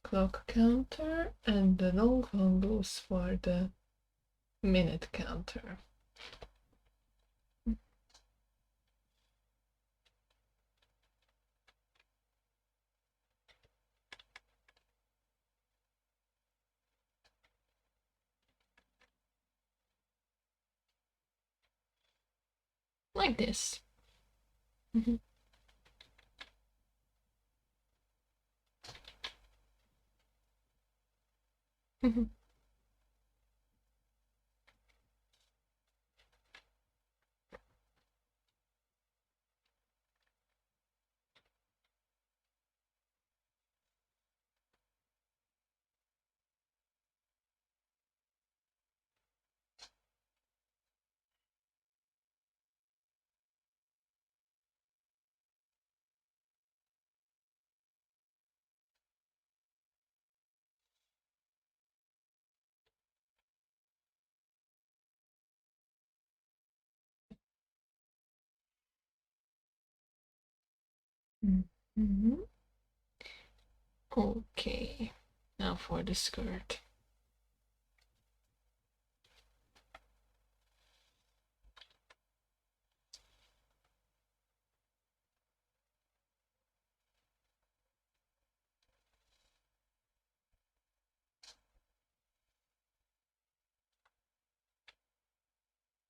clock counter, and the long one goes for the minute counter. Like this. Mhm. Mhm. Mhm. Okay, now for the skirt.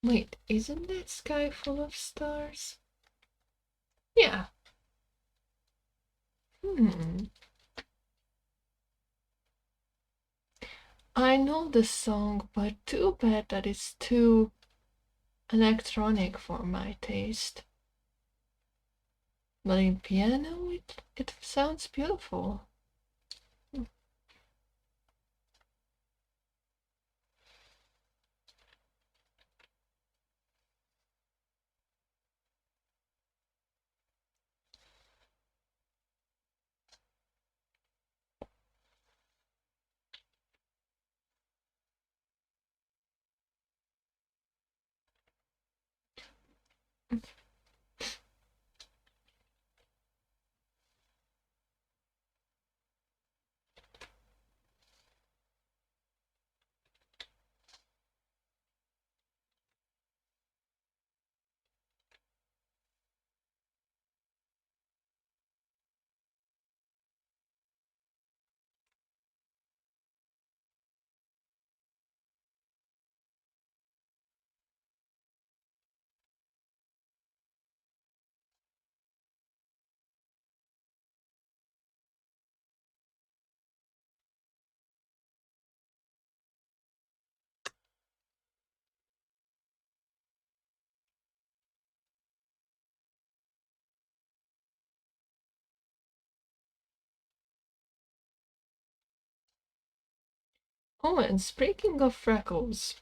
Wait, isn't that sky full of stars? Yeah. I know the song, but too bad that it's too electronic for my taste. But in piano, it sounds beautiful. Oh, and speaking of freckles,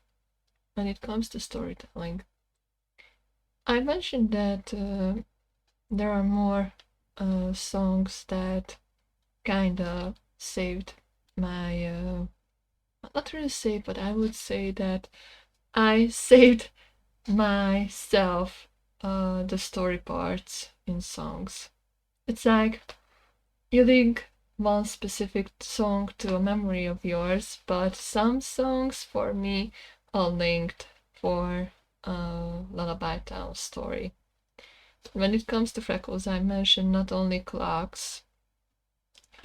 when it comes to storytelling, I mentioned that there are more songs that kinda saved my, not really saved, but I would say that I saved myself the story parts in songs. It's like you think one specific song to a memory of yours, but some songs for me are linked for Lullaby Town story. When it comes to Freckles, I mentioned not only Clocks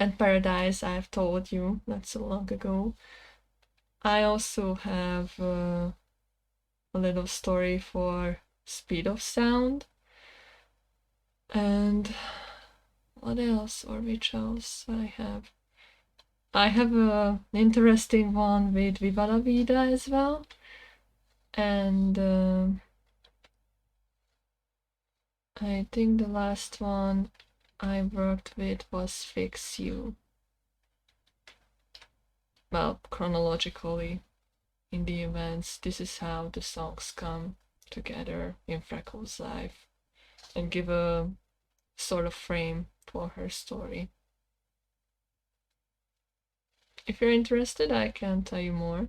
and Paradise, I've told you not so long ago. I also have a little story for Speed of Sound. And what else, or which else I have? I have an interesting one with Viva la Vida as well. And I think the last one I worked with was Fix You. Well, chronologically in the events, this is how the songs come together in Freckles' life and give a sort of frame for her story. If you're interested, I can tell you more.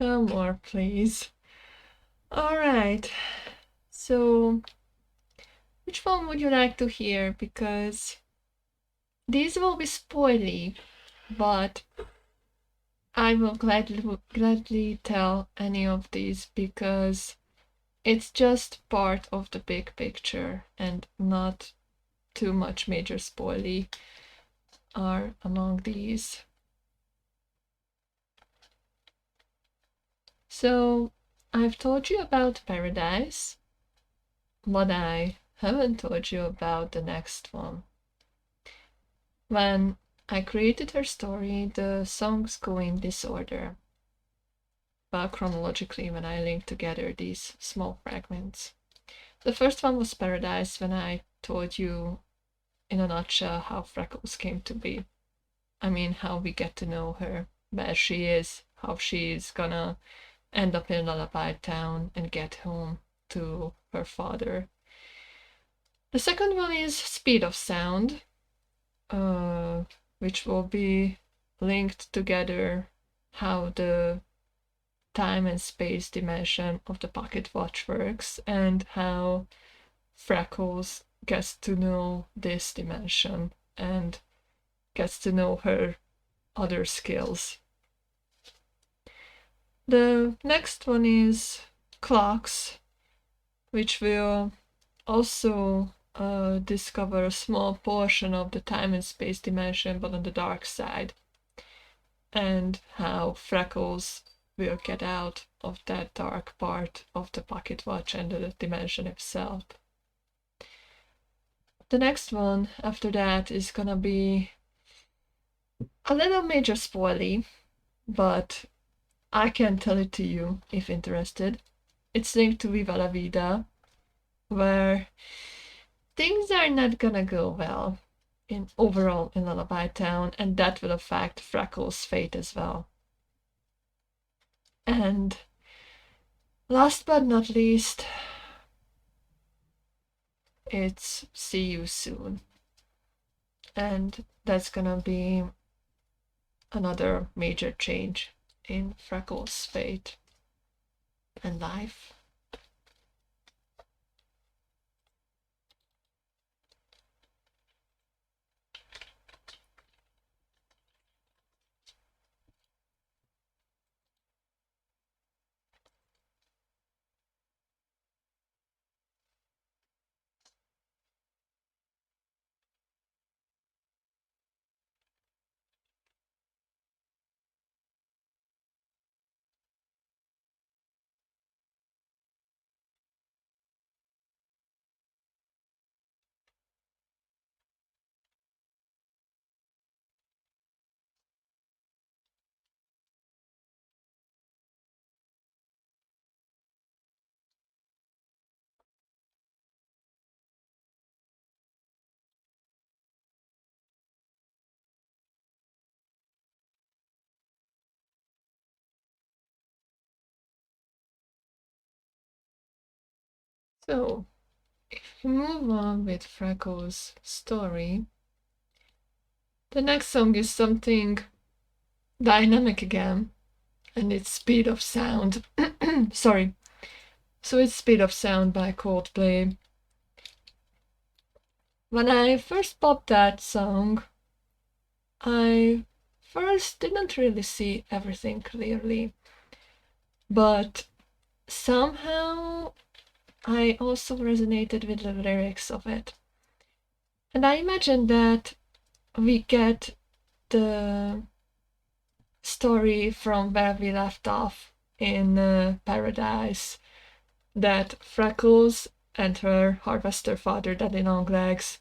No more, please. Alright, so which one would you like to hear? Because these will be spoily, but I will gladly tell any of these because it's just part of the big picture and not too much major spoily are among these. So I've told you about Paradise. What I haven't told you about the next one. When I created her story, the songs go in this order. Well, chronologically, when I linked together these small fragments. The first one was Paradise, when I told you in a nutshell how Freckles came to be. I mean, how we get to know her, where she is, how she's gonna end up in Lullaby Town and get home to her father. The second one is Speed of Sound, which will be linked together how the time and space dimension of the pocket watch works and how Freckles gets to know this dimension and gets to know her other skills. The next one is Clocks, which will also discover a small portion of the time and space dimension, but on the dark side, and how Freckles will get out of that dark part of the pocket watch and the dimension itself. The next one after that is gonna be a little major spoily, but I can tell it to you if interested. It's linked to Viva la Vida, where things are not gonna go well overall in Lullaby Town, and that will affect Freckles' fate as well. And last but not least, it's See You Soon. And that's gonna be another major change in Freckles' fate and life. So, if we move on with Freckles' story, the next song is something dynamic again, and it's Speed of Sound. Sorry. So it's Speed of Sound by Coldplay. When I first popped that song, I first didn't really see everything clearly, but somehow I also resonated with the lyrics of it. And I imagine that we get the story from where we left off in Paradise, that Freckles and her harvester father, Daddy Longlegs,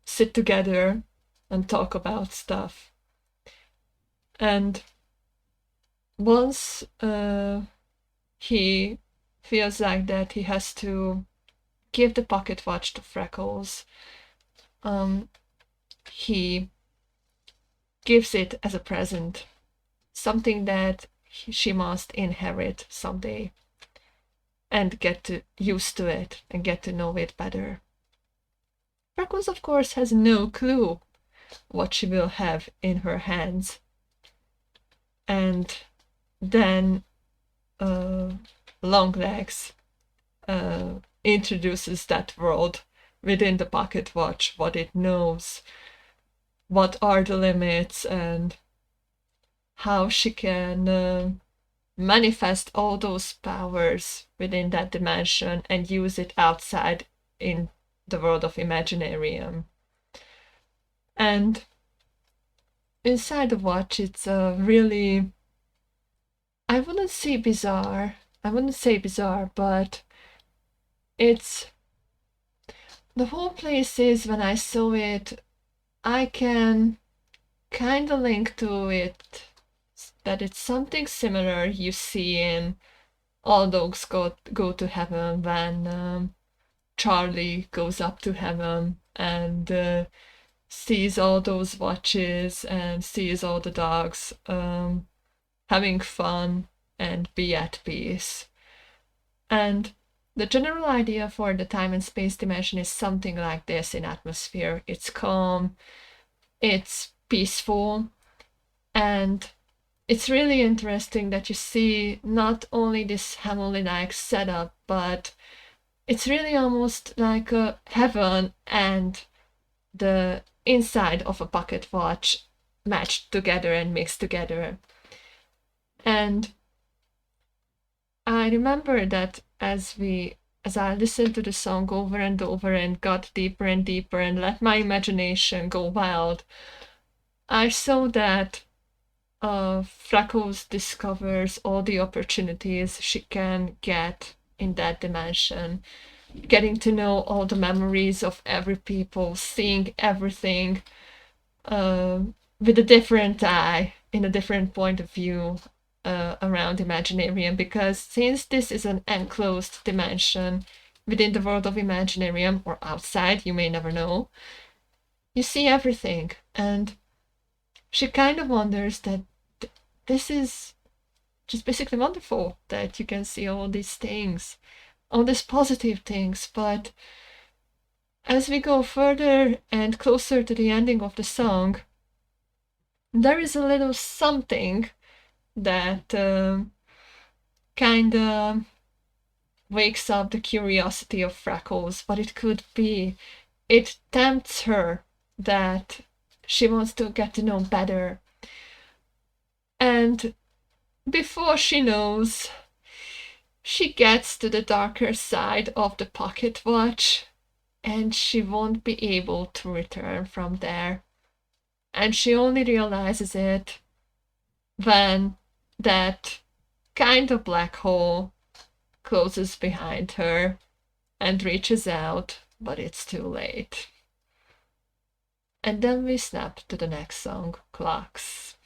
sit together and talk about stuff. And once he feels like that he has to give the pocket watch to Freckles, he gives it as a present, something that she must inherit someday and get used to it and get to know it better. Freckles, of course, has no clue what she will have in her hands. And then Longlegs introduces that world within the pocket watch, what it knows, what are the limits, and how she can manifest all those powers within that dimension and use it outside in the world of Imaginarium. And inside the watch, it's really, I wouldn't say bizarre, but it's, the whole place is, when I saw it, I can kind of link to it that it's something similar you see in All Dogs Go to Heaven, when Charlie goes up to heaven and sees all those watches and sees all the dogs having fun and be at peace. And the general idea for the time and space dimension is something like this in atmosphere. It's calm, it's peaceful, and it's really interesting that you see not only this heavenly-like setup, but it's really almost like a heaven and the inside of a pocket watch matched together and mixed together. And I remember that as I listened to the song over and over and got deeper and deeper and let my imagination go wild, I saw that Freckles discovers all the opportunities she can get in that dimension, getting to know all the memories of every people, seeing everything with a different eye, in a different point of view around Imaginarium, because since this is an enclosed dimension within the world of Imaginarium, or outside, you may never know, you see everything. And she kind of wonders that this is just basically wonderful, that you can see all these things, all these positive things. But as we go further and closer to the ending of the song, there is a little something that kind of wakes up the curiosity of Freckles, what it could be. It tempts her that she wants to get to know better. And before she knows, she gets to the darker side of the pocket watch, and she won't be able to return from there. And she only realizes it when that kind of black hole closes behind her and reaches out, but it's too late. And then we snap to the next song, Clocks.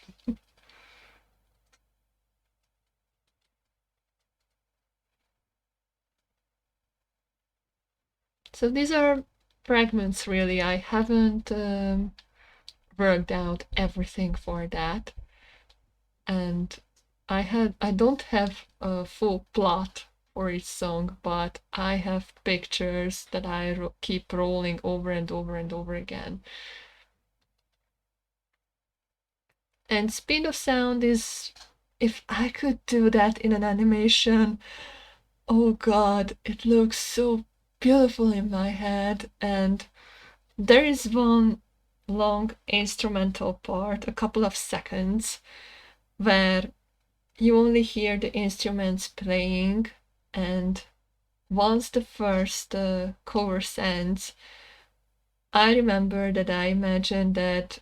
So these are fragments, really. I haven't worked out everything for that. And I don't have a full plot for each song, but I have pictures that I keep rolling over and over and over again. And speed of sound is, if I could do that in an animation, oh god, it looks so beautiful in my head. And there is one long instrumental part, a couple of seconds, where you only hear the instruments playing, and once the first chorus ends, I remember that I imagined that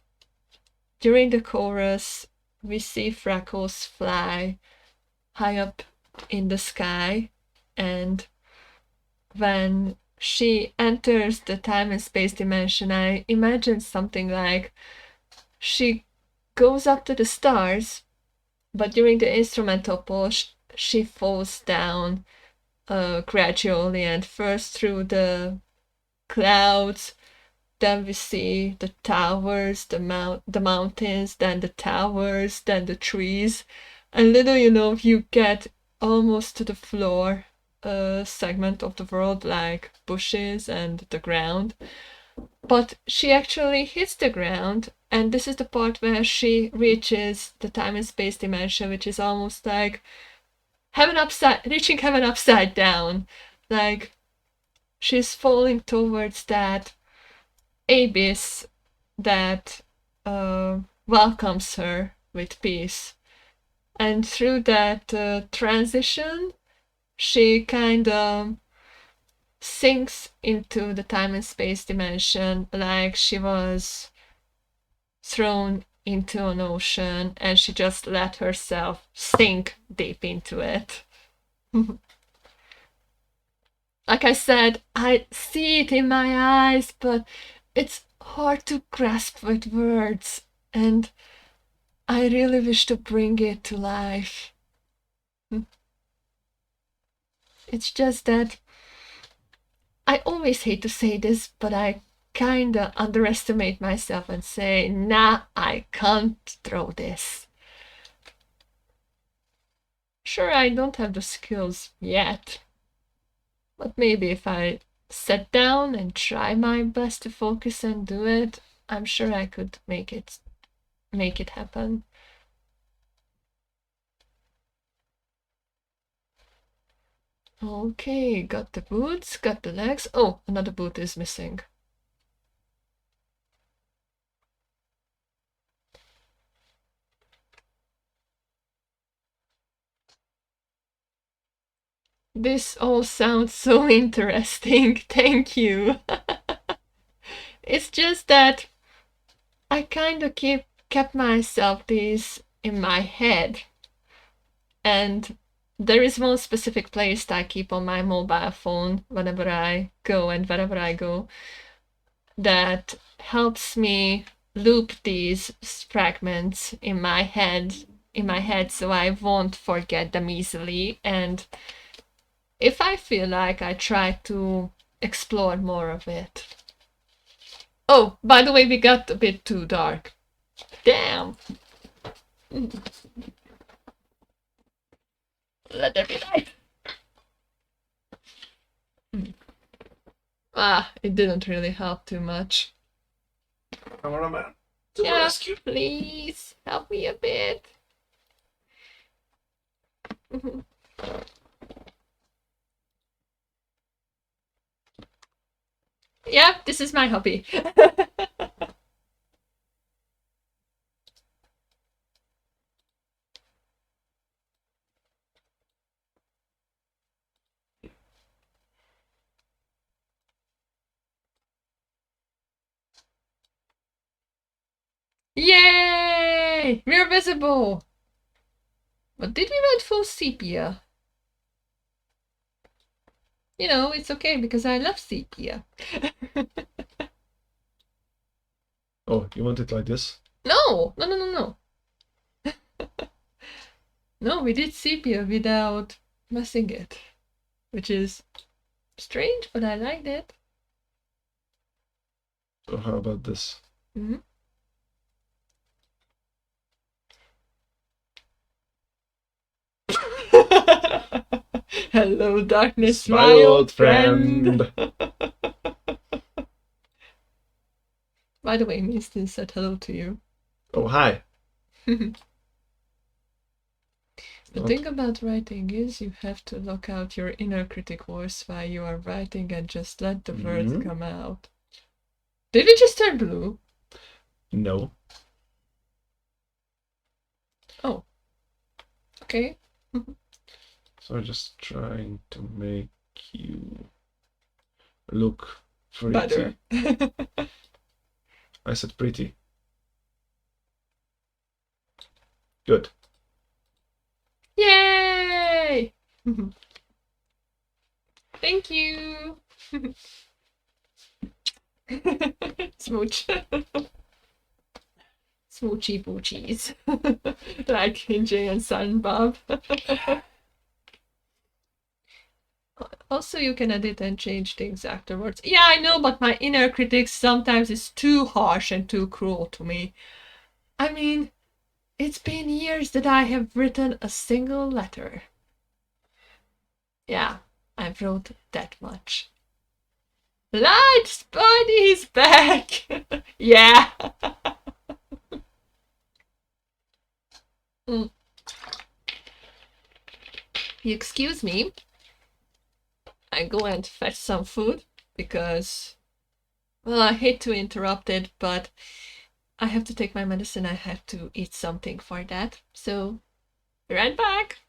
during the chorus we see Freckles fly high up in the sky, and when she enters the time and space dimension, I imagine something like she goes up to the stars, but during the instrumental push, she falls down gradually, and first through the clouds, then we see the towers, the mountains, then the towers, then the trees, and little you get almost to the floor segment of the world, like bushes and the ground. But she actually hits the ground, and this is the part where she reaches the time and space dimension, which is almost like reaching heaven upside down. Like she's falling towards that abyss that welcomes her with peace. And through that transition, she kind of sinks into the time and space dimension like she was thrown into an ocean, and she just let herself sink deep into it. Like I said, I see it in my eyes, but it's hard to grasp with words, and I really wish to bring it to life. It's just that I always hate to say this, but I kinda underestimate myself and say, nah, I can't throw this. Sure, I don't have the skills yet, but maybe if I sit down and try my best to focus and do it, I'm sure I could make it happen. Okay, got the boots, got the legs. Oh, another boot is missing. This all sounds so interesting. Thank you. It's just that I kind of kept myself these in my head, and there is one specific place that I keep on my mobile phone whenever I go and wherever I go that helps me loop these fragments in my head so I won't forget them easily. And if I feel like, I try to explore more of it. Oh, by the way, we got a bit too dark. Damn. Let there be light. Ah, it didn't really help too much. Cameraman. Yeah, rescue. Please help me a bit. Yeah, this is my hobby. Yay! We're visible! But did we went full sepia? It's okay because I love sepia. Oh, you want it like this? No! No, we did sepia without messing it. Which is strange, but I liked it. So how about this? Mm-hmm. Hello, darkness, It's my old friend. By the way, Winston said hello to you. Oh, hi. The What? thing about writing is you have to lock out your inner critic voice while you are writing and just let the words come out. Did we just turn blue? No. Oh. Okay. So I'm just trying to make you look pretty. Better. I said pretty. Good. Yay! Thank you. Smooch. Smoochy poochies. Like AJ and Silent Bob. Also, you can edit and change things afterwards. Yeah, I know, but my inner critic sometimes is too harsh and too cruel to me. I mean, it's been years that I have written a single letter. Yeah, I've wrote that much. Light Spidey is back! Yeah! You excuse me? I go and fetch some food because, well, I hate to interrupt it, but I have to take my medicine. I have to eat something for that. So, be right back.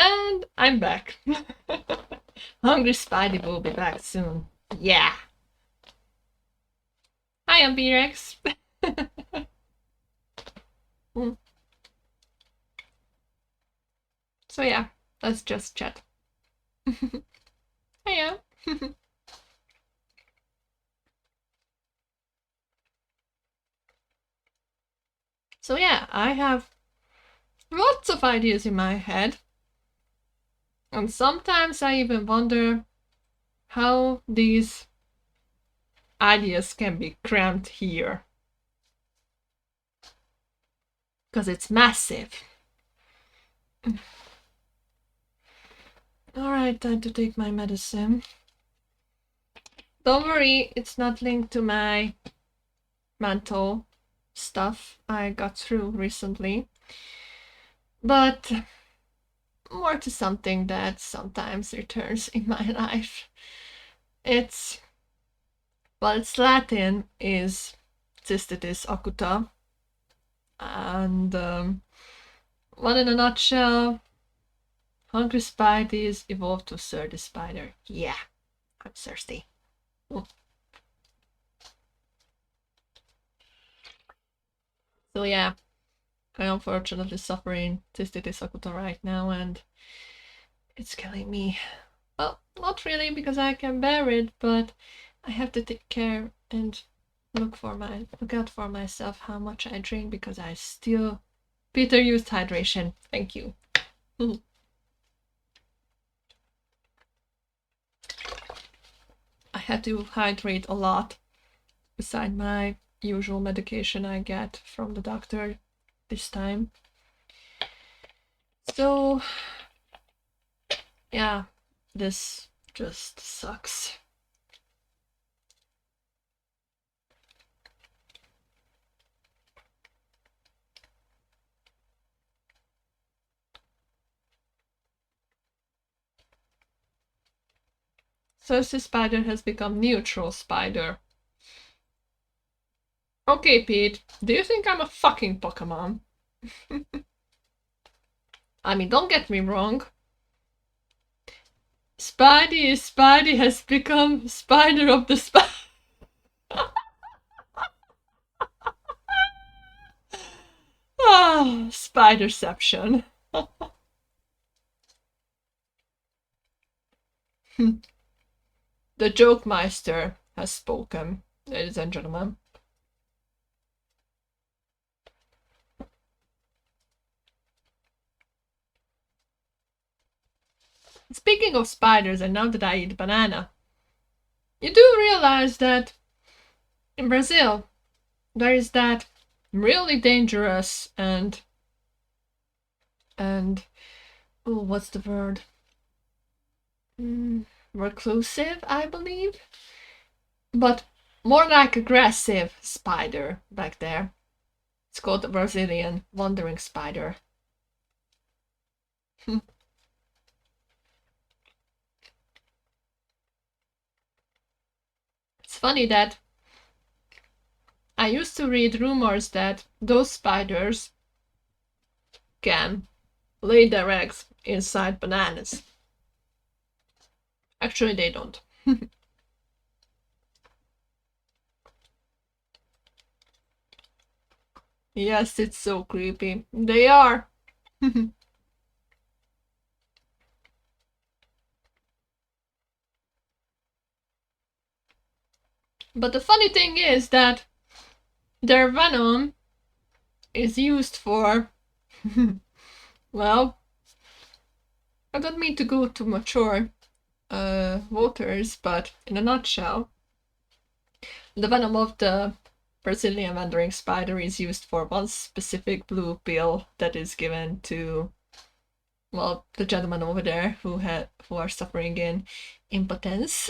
And I'm back. Hungry Spidey will be back soon. Yeah. Hi, I'm B-Rex. So yeah, let's just chat. Hiya. So yeah, I have lots of ideas in my head. And sometimes I even wonder how these ideas can be crammed here. Because it's massive. Alright, time to take my medicine. Don't worry, it's not linked to my mental stuff I got through recently. But more to something that sometimes returns in my life. It's Latin, is cystitis acuta. And, well, in a nutshell, Hungry Spideys evolved to serve the spider. Yeah, I'm thirsty. Oh. So yeah, I'm unfortunately suffering cystitis acuta right now, and it's killing me. Well, not really, because I can bear it, but I have to take care and look out for myself how much I drink, because I still... Peter used hydration. Thank you. had to hydrate a lot beside my usual medication I get from the doctor this time. So yeah, this just sucks. Thirsty Spider has become Neutral Spider. Okay, Pete, do you think I'm a fucking Pokemon? I mean, don't get me wrong. Spidey has become Spider of the Spider. Ah, Spiderception. The Joke Meister has spoken, ladies and gentlemen. Speaking of spiders, and now that I eat banana, you do realize that in Brazil there is that really dangerous and oh, what's the word? Reclusive, I believe, but more like aggressive spider back there. It's called the Brazilian wandering spider. It's funny that I used to read rumors that those spiders can lay their eggs inside bananas. Actually, they don't. Yes, it's so creepy. They are. But the funny thing is that their venom is used for, well, I don't mean to go to mature waters, but in a nutshell, the venom of the Brazilian wandering spider is used for one specific blue pill that is given to, well, the gentlemen over there who are suffering in impotence.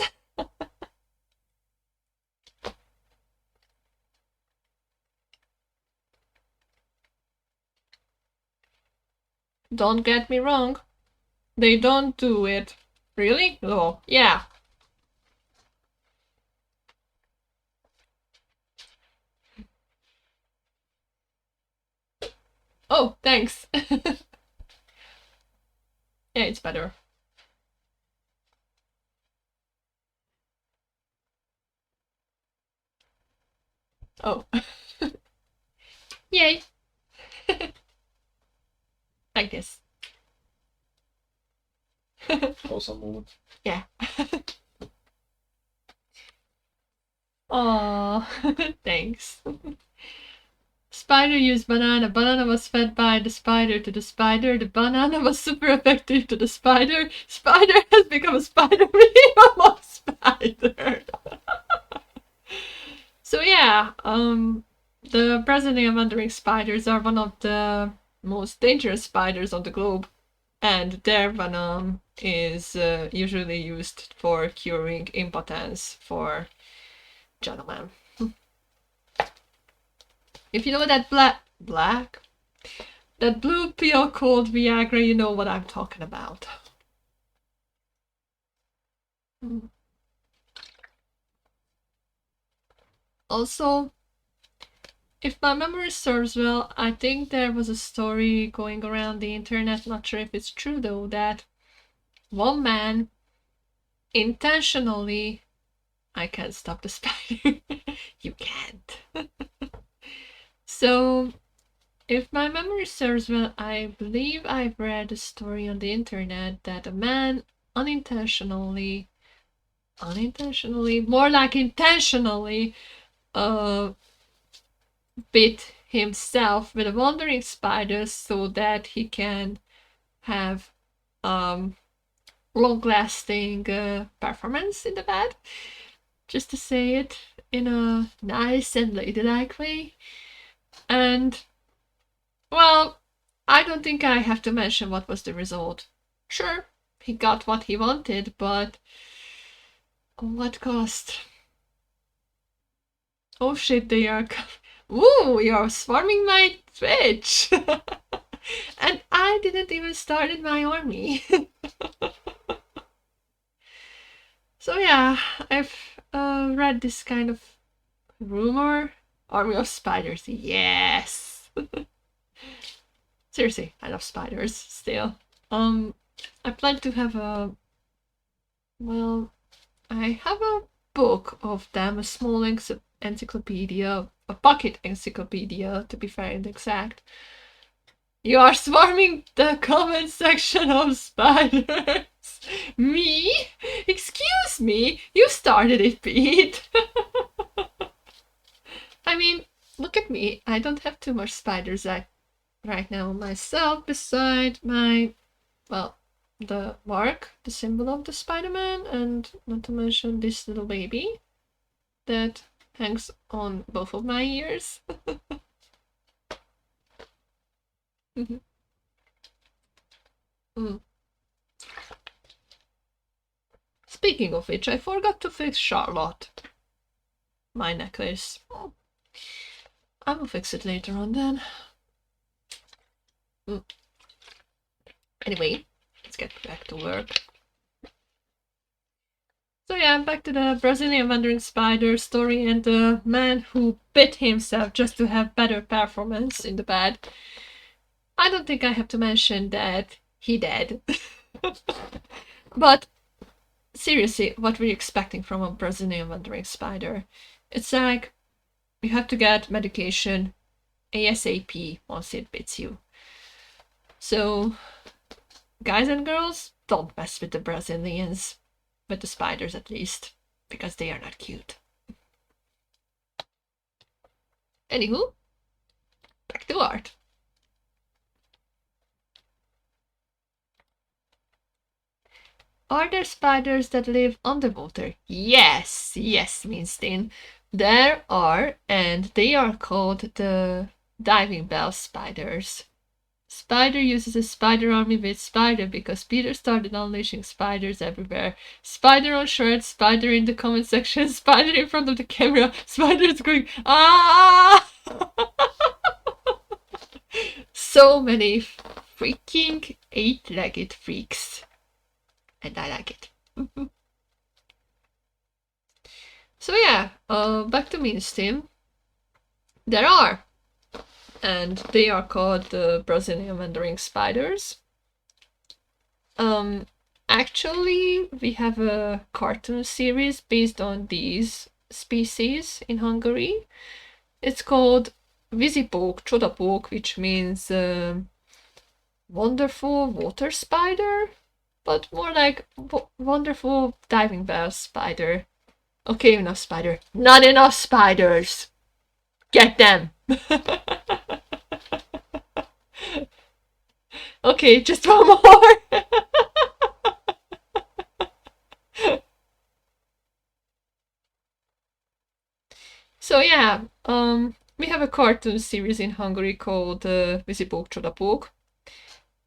Don't get me wrong, they don't do it. Really? Oh, yeah. Oh, thanks. Yeah, it's better. Oh. Yay. I guess. Awesome moment. Yeah. Aww, thanks. Spider used banana. Banana was fed by the spider to the spider. The banana was super effective to the spider. Spider has become a spider among spider. So yeah, the Brazilian wandering spiders are one of the most dangerous spiders on the globe, and their venom is usually used for curing impotence for gentlemen. If you know that that blue pill called Viagra, you know what I'm talking about. Also, if my memory serves well, I think there was a story going around the internet, not sure if it's true though, that one man intentionally... I can't stop the spider. You can't. So, if my memory serves well, I believe I've read a story on the internet that a man unintentionally, more like intentionally, bit himself with a wandering spider so that he can have long-lasting performance in the bed. just to say it in a nice and ladylike way. And, well, I don't think I have to mention what was the result. Sure, he got what he wanted, but at what cost? Oh shit, they are... Ooh, you're swarming my Twitch! And I didn't even start my army. So yeah, I've read this kind of rumor. Army of spiders, yes! Seriously, I love spiders still. I plan to have a... Well, I have a book of them, a small encyclopedia, a pocket encyclopedia to be fair and exact. You are swarming the comment section of spiders. Me? Excuse me? You started it, Pete. I mean, look at me. I don't have too much spiders right now myself, beside my, well, the mark, the symbol of the Spider-Man, and not to mention this little baby that hangs on both of my ears. Speaking of which, I forgot to fix Charlotte. My necklace. I will fix it later on then. Anyway, let's get back to work. So yeah, back to the Brazilian wandering spider story and the man who bit himself just to have better performance in the bed. I don't think I have to mention that he dead. But seriously, what were you expecting from a Brazilian wandering spider? It's like you have to get medication ASAP once it bits you. So, guys and girls, don't mess with the Brazilians. With the spiders at least, because they are not cute. Anywho, back to art. Are there spiders that live underwater? Yes, Winston. There are, and they are called the diving bell spiders. Spider uses a spider army with Spider because Peter started unleashing spiders everywhere. Spider on shirt, Spider in the comment section, Spider in front of the camera, Spider's going, ah! So many freaking 8-legged freaks. And I like it. So yeah, back to Mainstream. There are. And they are called the Brazilian wandering spiders. Actually, we have a cartoon series based on these species in Hungary. It's called Vízipók, Csodapók, which means wonderful water spider, but more like wonderful diving bell spider. Okay, enough spider. Not enough spiders! Get them! Okay, just one more! So yeah, we have a cartoon series in Hungary called Vízipók, Csodapók.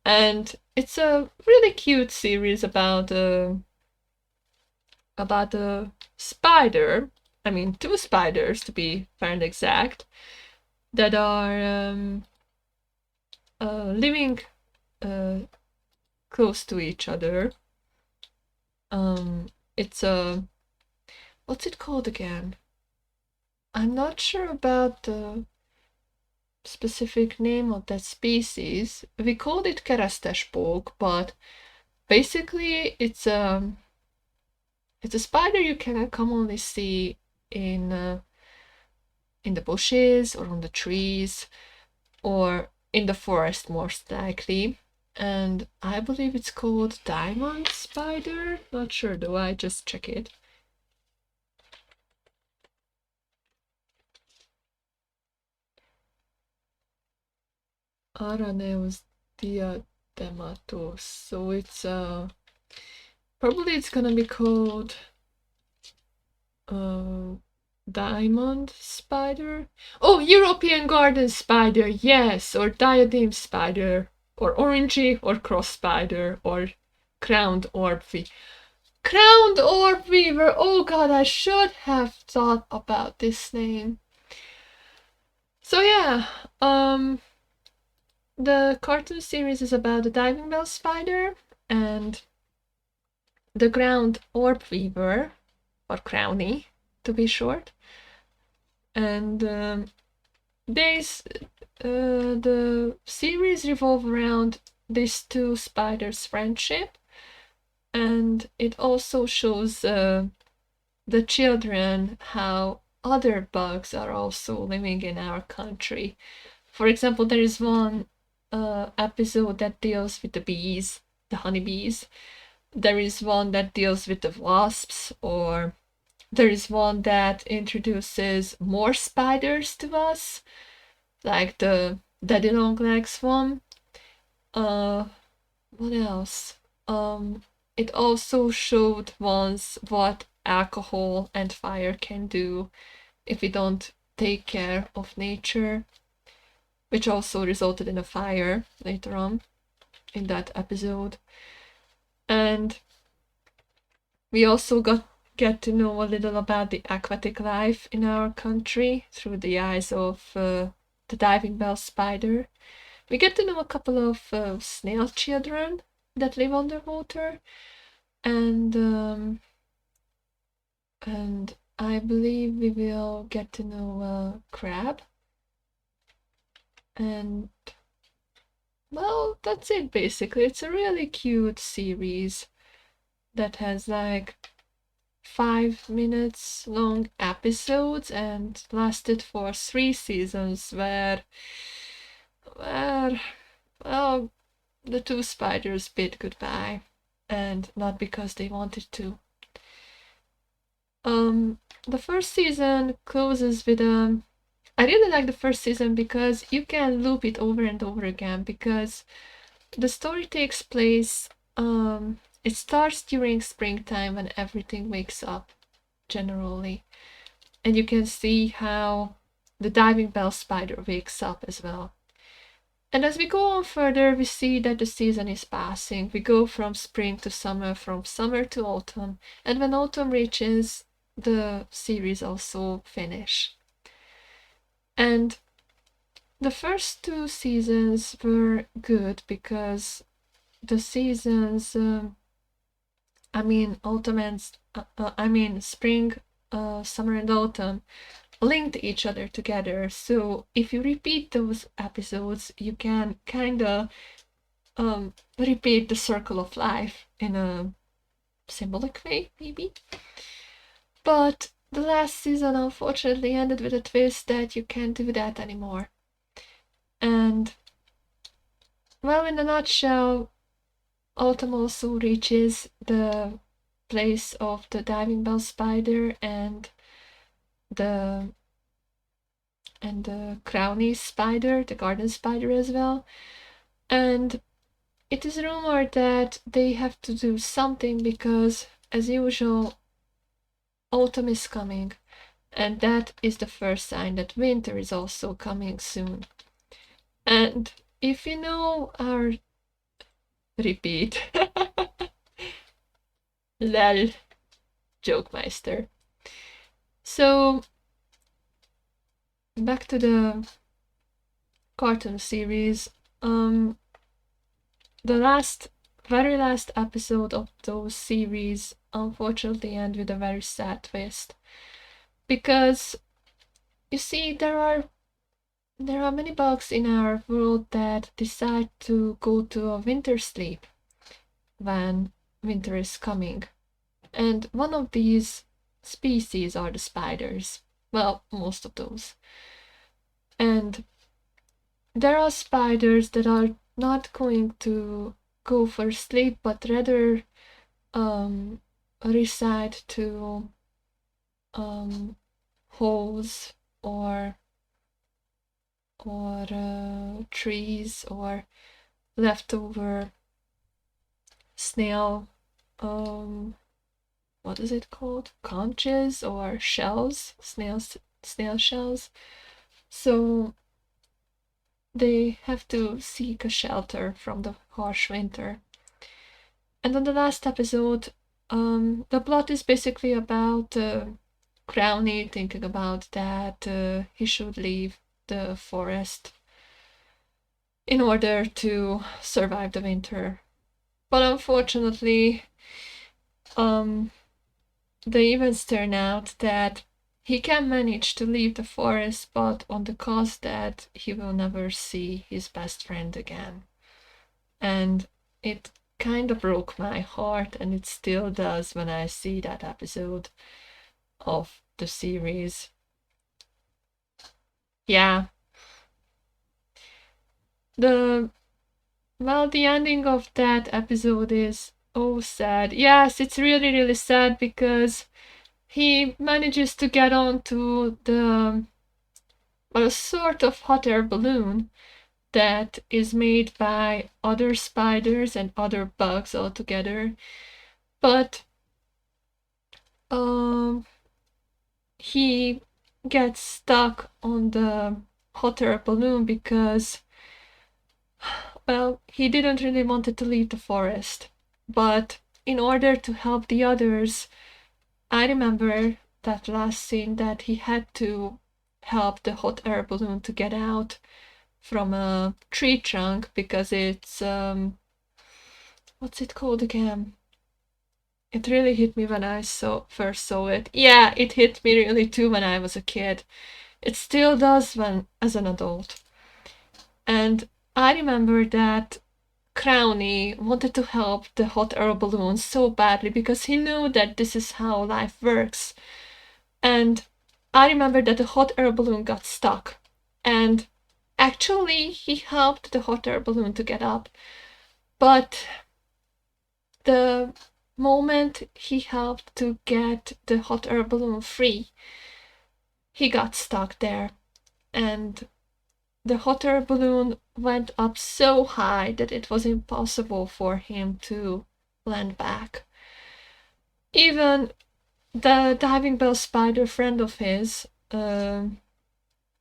And it's a really cute series about a spider, I mean 2 spiders to be fair and exact, that are living close to each other. It's a... what's it called again? I'm not sure about the specific name of that species. We called it keresztespók, but basically it's a spider you can commonly see in the bushes or on the trees or in the forest most likely. And I believe it's called diamond spider. Not sure though, I just check it. Araneus diadematus. So it's probably it's gonna be called diamond spider. Oh, European garden spider, yes, or diadem spider, or orangey, or cross spider, or crowned orb weaver. Crowned orb weaver. Oh God, I should have thought about this name. So yeah, the cartoon series is about the diving bell spider and the ground orb weaver, or crowny to be short. And the series revolve around these two spiders' friendship, and it also shows the children how other bugs are also living in our country. For example, there is one episode that deals with the bees, the honeybees. There is one that deals with the wasps, or there is one that introduces more spiders to us, like the daddy long legs one. What else? It also showed once what alcohol and fire can do if we don't take care of nature, which also resulted in a fire later on in that episode. And we also get to know a little about the aquatic life in our country through the eyes of the diving bell spider. We get to know a couple of snail children that live underwater, and I believe we will get to know a crab. And well, that's it basically. It's a really cute series that has like 5 minutes long episodes and lasted for 3 seasons where well, the two spiders bid goodbye, and not because they wanted to. The first season closes with I really like the first season because you can loop it over and over again, because the story takes place it starts during springtime when everything wakes up generally, and you can see how the diving bell spider wakes up as well. And as we go on further, we see that the season is passing. We go from spring to summer, from summer to autumn, and when autumn reaches, the series also finish. And the first 2 seasons were good because the seasons, autumn and spring, summer and autumn linked each other together. So if you repeat those episodes, you can kind of repeat the circle of life in a symbolic way, maybe. But the last season unfortunately ended with a twist that you can't do that anymore. And well, in a nutshell, autumn also reaches the place of the diving bell spider and the crowny spider, the garden spider as well. And it is rumored that they have to do something because, as usual, autumn is coming, and that is the first sign that winter is also coming soon. And if you know our repeat, lol, jokemeister. So back to the cartoon series. The very last episode of those series unfortunately end with a very sad twist, because you see there are many bugs in our world that decide to go to a winter sleep when winter is coming, and one of these species are the spiders. Well, most of those. And there are spiders that are not going to go for sleep, but rather reside to holes or trees or leftover snail what is it called? Conches or shells, snail shells. So they have to seek a shelter from the harsh winter. And on the last episode, the plot is basically about Crowley thinking about that he should leave the forest in order to survive the winter. But unfortunately, the events turn out that he can manage to leave the forest, but on the cost that he will never see his best friend again. And it kind of broke my heart, and it still does when I see that episode of the series. Yeah. The ending of that episode is sad. Yes, it's really, really sad because he manages to get onto a sort of hot air balloon that is made by other spiders and other bugs all together. But he gets stuck on the hot air balloon because, well, he didn't really wanted to leave the forest. But in order to help the others, I remember that last scene that he had to help the hot air balloon to get out from a tree trunk because it's what's it called again? It really hit me when I first saw it. Yeah, it hit me really too when I was a kid. It still does when as an adult. And I remember that Crowley wanted to help the hot air balloon so badly because he knew that this is how life works. And I remember that the hot air balloon got stuck. And actually, he helped the hot air balloon to get up. But the moment he helped to get the hot air balloon free, he got stuck there. And the hot air balloon went up so high that it was impossible for him to land back. Even the diving bell spider friend of his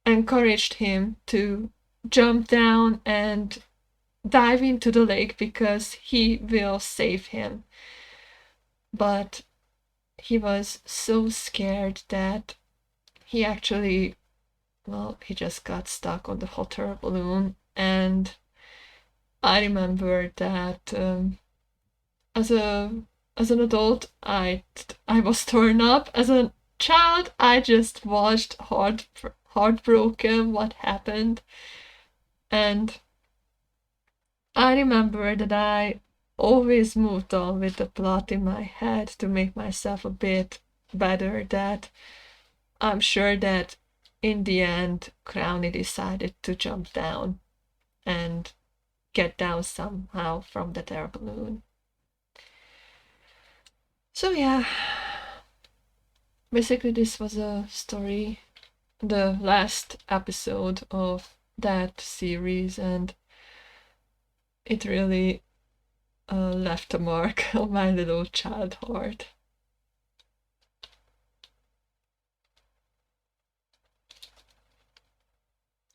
encouraged him to jump down and dive into the lake because he will save him. But he was so scared that he actually, well, he just got stuck on the hot air balloon. And I remember that as an adult, I was torn up. As a child, I just watched heartbroken what happened. And I remember that I always moved on with the plot in my head to make myself a bit better, that I'm sure that in the end, Crowley decided to jump down and get down somehow from that air balloon. So yeah, basically this was a story, the last episode of that series, and it really left a mark on my little child heart.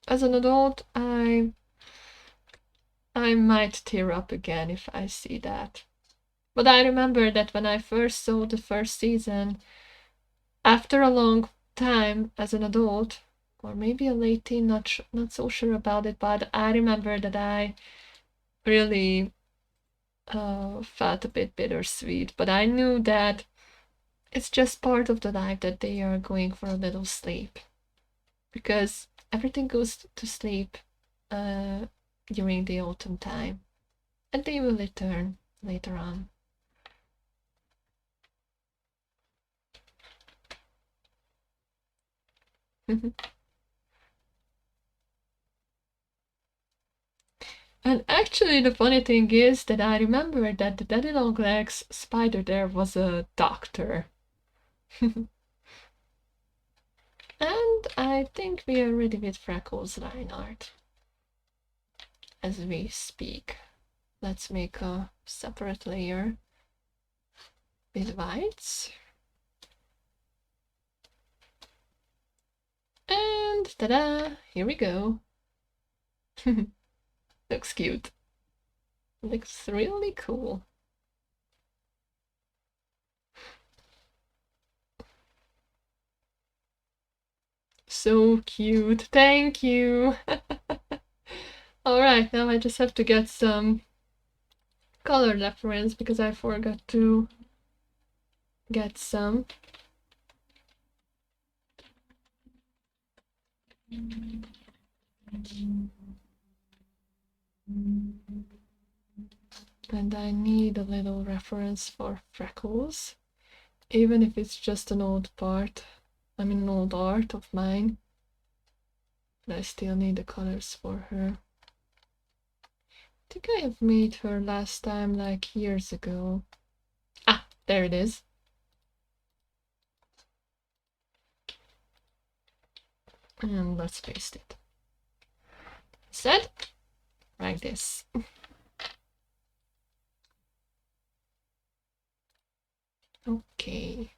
As an adult, I might tear up again if I see that. But I remember that when I first saw the first season, after a long time as an adult, or maybe a late teen, not so sure about it, but I remember that I really felt a bit bittersweet. But I knew that it's just part of the life that they are going for a little sleep. Because everything goes to sleep during the autumn time. And they will return later on. And actually, the funny thing is that I remember that the Daddy Long Legs spider there was a doctor. And I think we are ready with Freckles Reinhardt as we speak. Let's make a separate layer. with whites. And ta-da! Here we go. Looks cute. Looks really cool. So cute. Thank you. Alright, now I just have to get some color reference because I forgot to get some. And I need a little reference for freckles, even if it's just an old part. I mean, an old art of mine. But I still need the colors for her. I think I have made her last time, like years ago. Ah, there it is. And let's paste it. Instead, like this. Okay.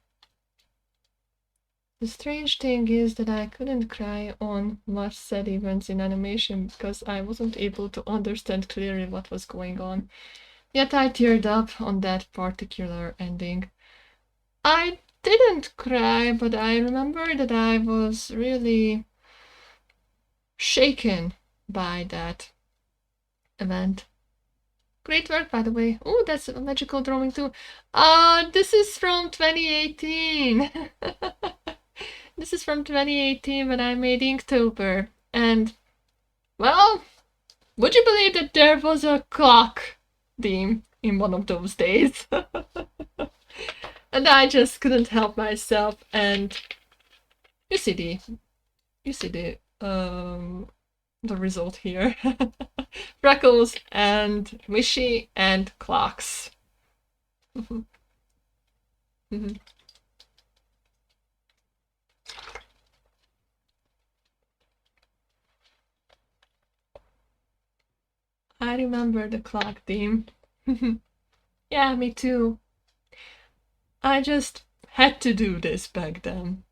The strange thing is that I couldn't cry on much sad events in animation because I wasn't able to understand clearly what was going on. Yet I teared up on that particular ending. I didn't cry, but I remember that I was really shaken by that event. Great work, by the way. Oh, that's a magical drawing too. This is from 2018. This is from 2018 when I made Inktober. And, well, would you believe that there was a clock theme in one of those days? And I just couldn't help myself. And you see the result here. Freckles and Wishy and clocks. I remember the clock theme. Yeah, me too. I just had to do this back then.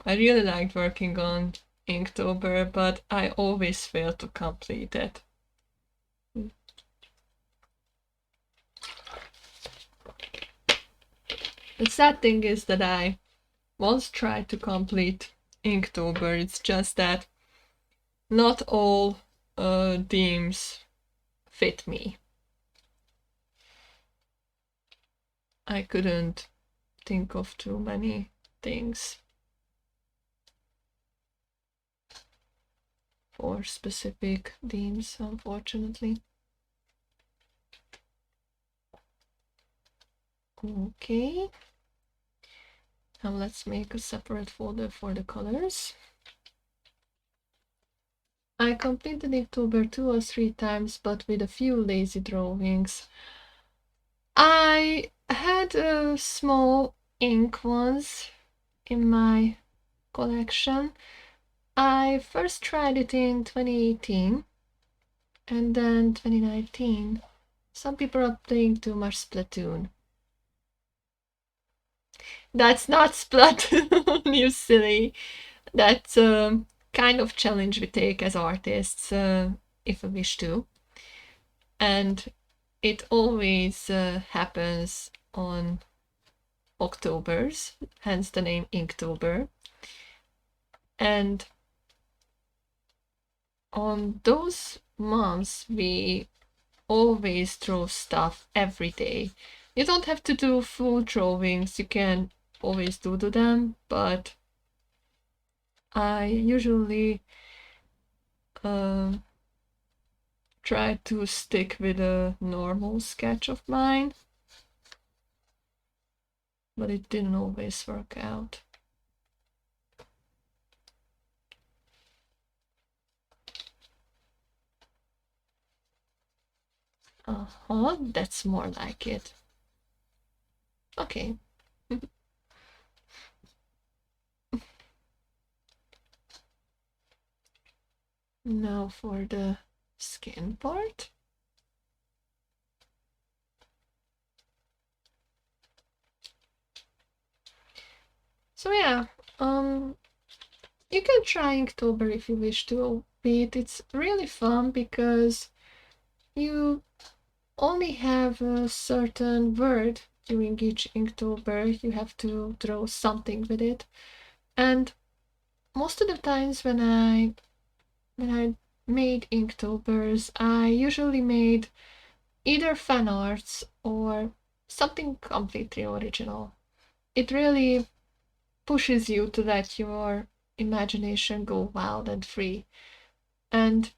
I really liked working on Inktober, but I always failed to complete it. The sad thing is that I once tried to complete Inktober, it's just that not all themes fit me. I couldn't think of too many things for specific themes, unfortunately. Okay. Now let's make a separate folder for the colors. I completed Inktober 2 or 3 times, but with a few lazy drawings. I had small ink ones in my collection. I first tried it in 2018 and then 2019. Some people are playing too much Splatoon. That's not Splatoon, you silly. That's a kind of challenge we take as artists if we wish to. And it always happens on Octobers, hence the name Inktober. And on those months, we always draw stuff every day. You don't have to do full drawings, you can always doodle them, but I usually try to stick with a normal sketch of mine, but it didn't always work out. That's more like it. Okay. Now for the skin part. So yeah, you can try Inktober if you wish to, Pete. It's really fun because you only have a certain word during each Inktober. You have to draw something with it, and most of the times when I made Inktober's, I usually made either fan arts or something completely original. It really pushes you to let your imagination go wild and free. And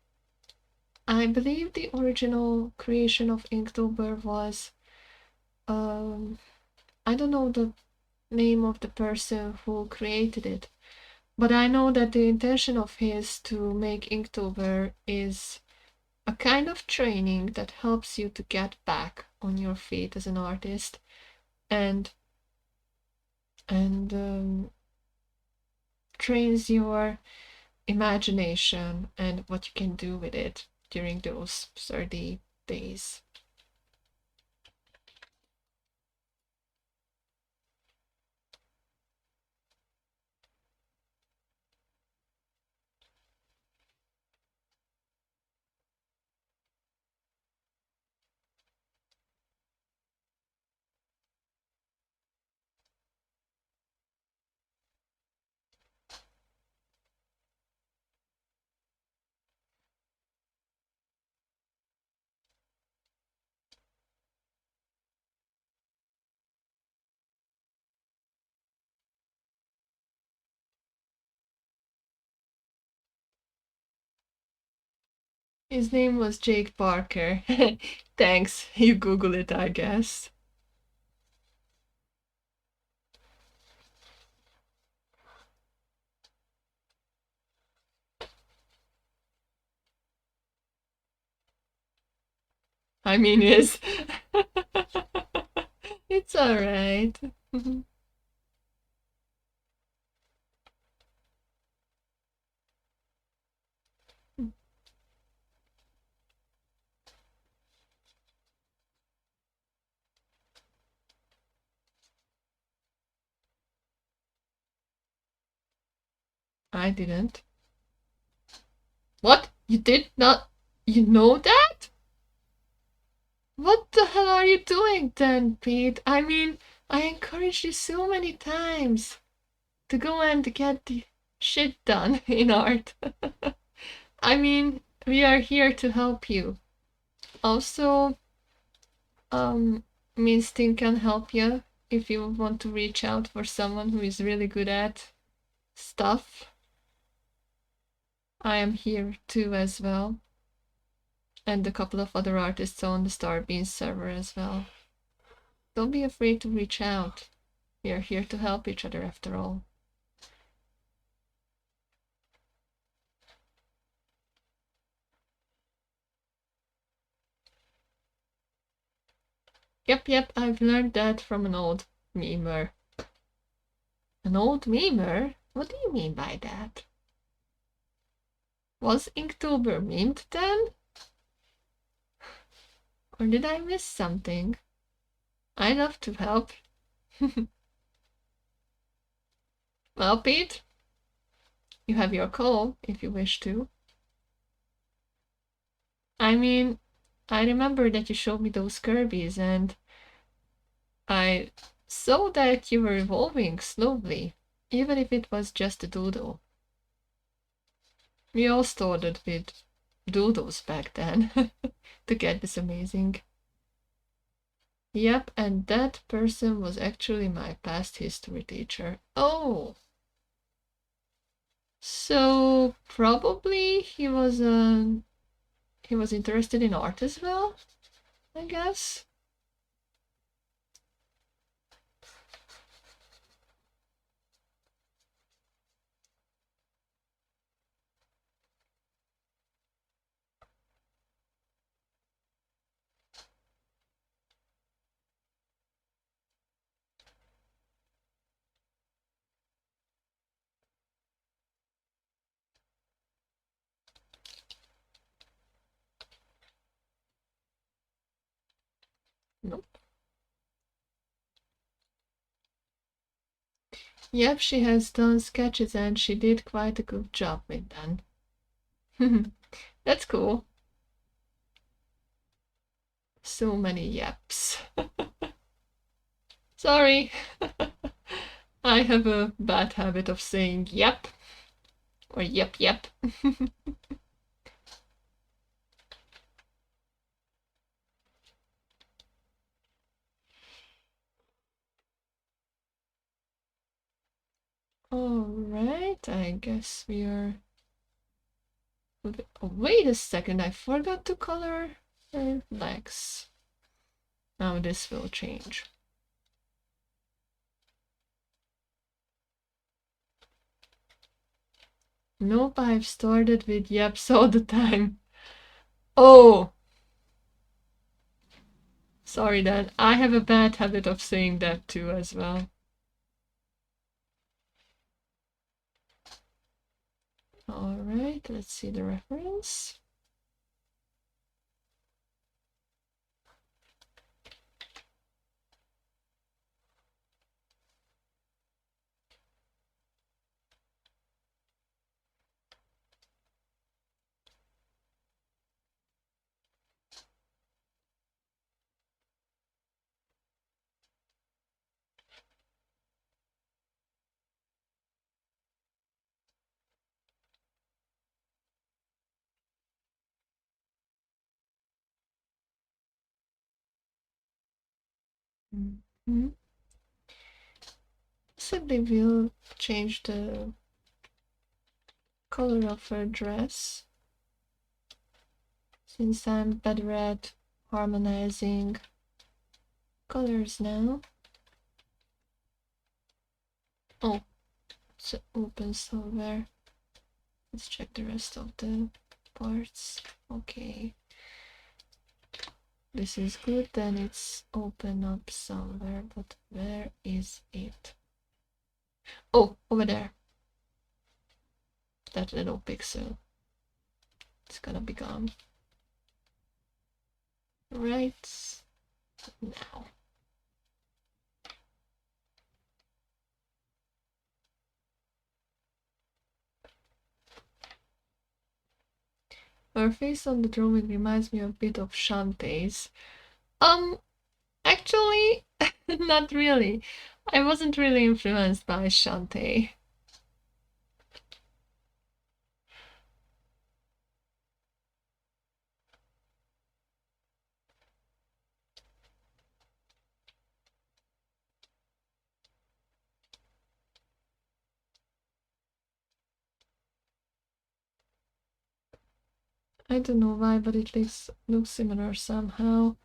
I believe the original creation of Inktober was, I don't know the name of the person who created it, but I know that the intention of his to make Inktober is a kind of training that helps you to get back on your feet as an artist and trains your imagination and what you can do with it during those 30 days. His name was Jake Parker. Thanks, you Google it, I guess. I mean, yes. It's alright. I didn't. What? You did not? You know that? What the hell are you doing then, Pete? I mean, I encouraged you so many times to go and get the shit done in art. I mean, we are here to help you. Also, Minstin can help you if you want to reach out for someone who is really good at stuff. I am here too as well. And a couple of other artists on the Starbeans server as well. Don't be afraid to reach out. We are here to help each other after all. Yep, I've learned that from an old memer. An old memer? What do you mean by that? Was Inktober memed then? Or did I miss something? I love to help. Well, Pete, you have your call if you wish to. I mean, I remember that you showed me those Kirby's and I saw that you were evolving slowly, even if it was just a doodle. We all started with doodles back then to get this amazing. Yep, and that person was actually my past history teacher. Oh! So probably he was interested in art as well, I guess. Yep, she has done sketches and she did quite a good job with them. That's cool. So many yaps. Sorry. I have a bad habit of saying yep or yep. Alright, I guess we are... Oh, wait a second, I forgot to color her legs. Now this will change. Nope, I've started with yeps all the time. Oh! Sorry then, I have a bad habit of saying that too as well. Alright, let's see the reference. Possibly we'll change the color of her dress, since I'm better at harmonizing colors now. Oh, it's open somewhere. Let's check the rest of the parts. Okay. This is good, then it's open up somewhere, but where is it? Oh, over there. That little pixel. It's gonna be gone. Right now. Her face on the drawing reminds me a bit of Shantae's. Actually, not really. I wasn't really influenced by Shantae. I don't know why, but it looks similar somehow.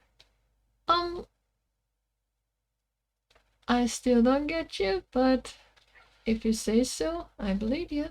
I still don't get you, but if you say so, I believe you.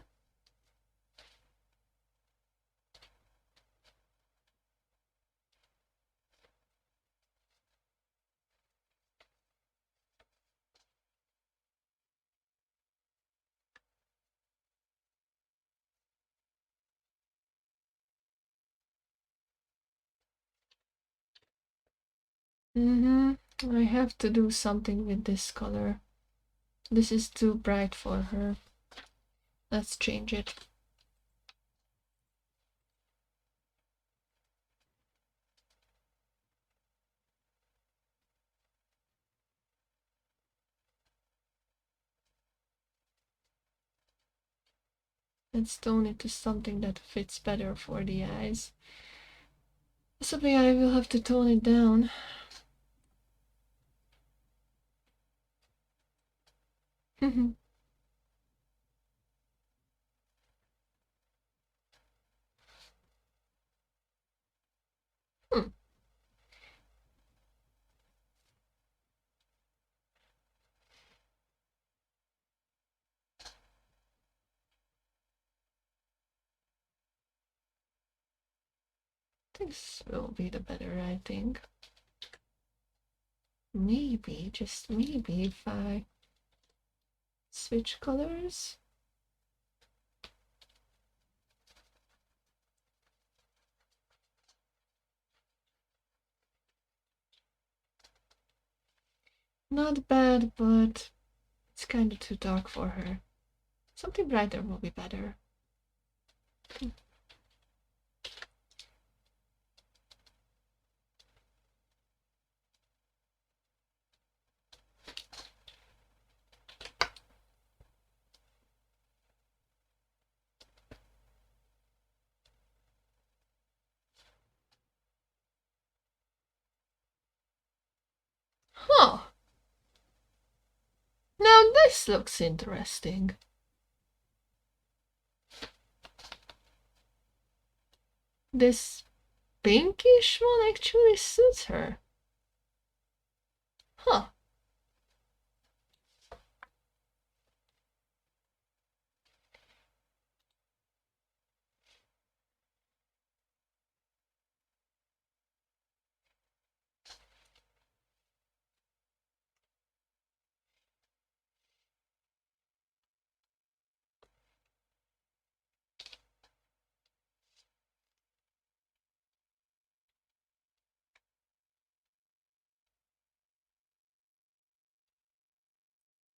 I have to do something with this color. This is too bright for her. Let's change it. Let's tone it to something that fits better for the eyes. Possibly I will have to tone it down. This will be the better, I think. Maybe, just maybe, if I switch colors. Not bad, but It's kind of too dark for her. Something brighter will be better. Huh. Now this looks interesting. This pinkish one actually suits her. Huh.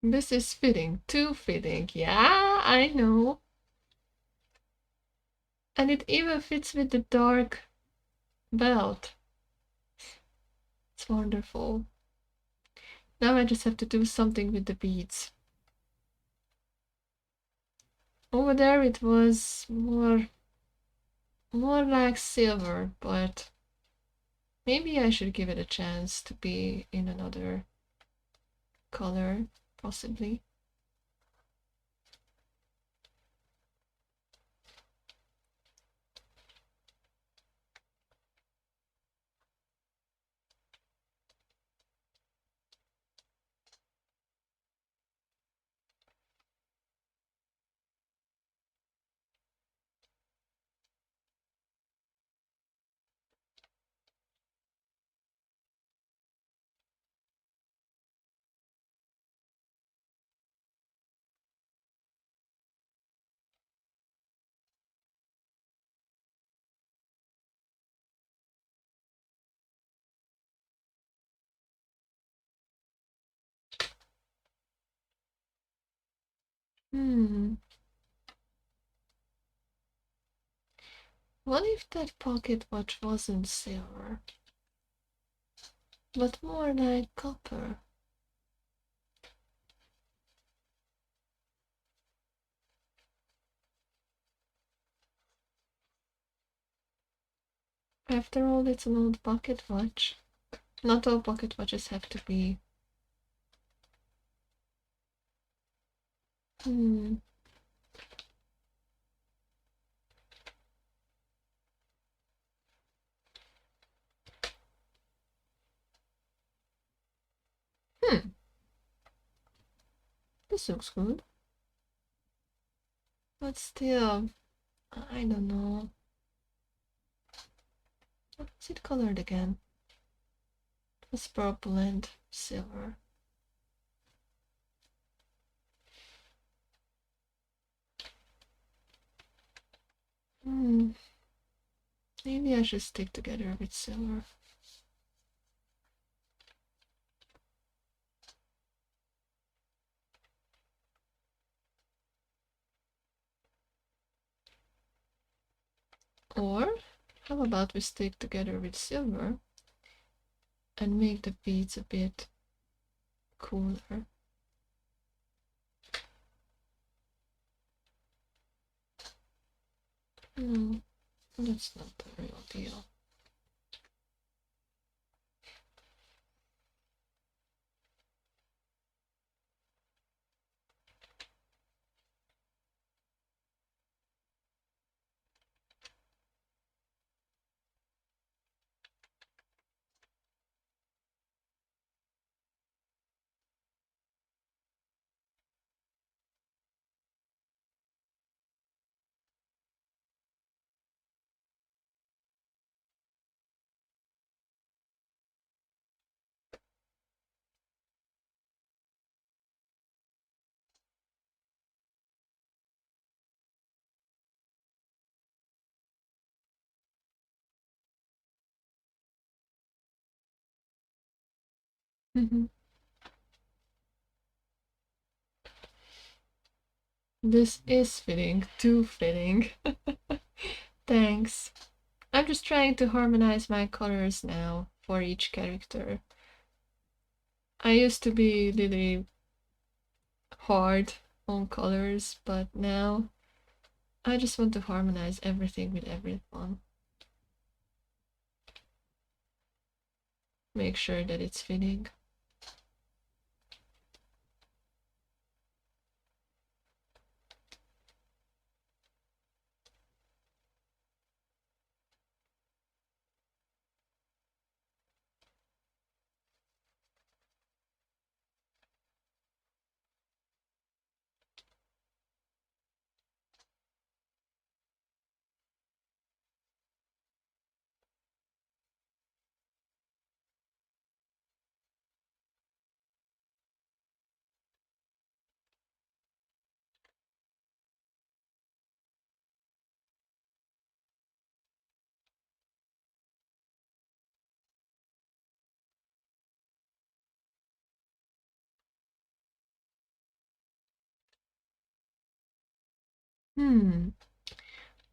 This is fitting, too fitting. Yeah, I know. And it even fits with the dark belt. It's wonderful. Now I just have to do something with the beads. Over there it was more like silver, but maybe I should give it a chance to be in another color, possibly. What if that pocket watch wasn't silver, but more like copper? After all, it's an old pocket watch. Not all pocket watches have to be. Hmm. This looks good. But still, I don't know. What was it colored again? It was purple and silver. Maybe I should stick together with silver. Or how about we stick together with silver and make the beads a bit cooler? No, that's not the real deal. This is fitting, too fitting. Thanks. I'm just trying to harmonize my colors now for each character. I used to be really hard on colors, but now I just want to harmonize everything with everyone. Make sure that it's fitting.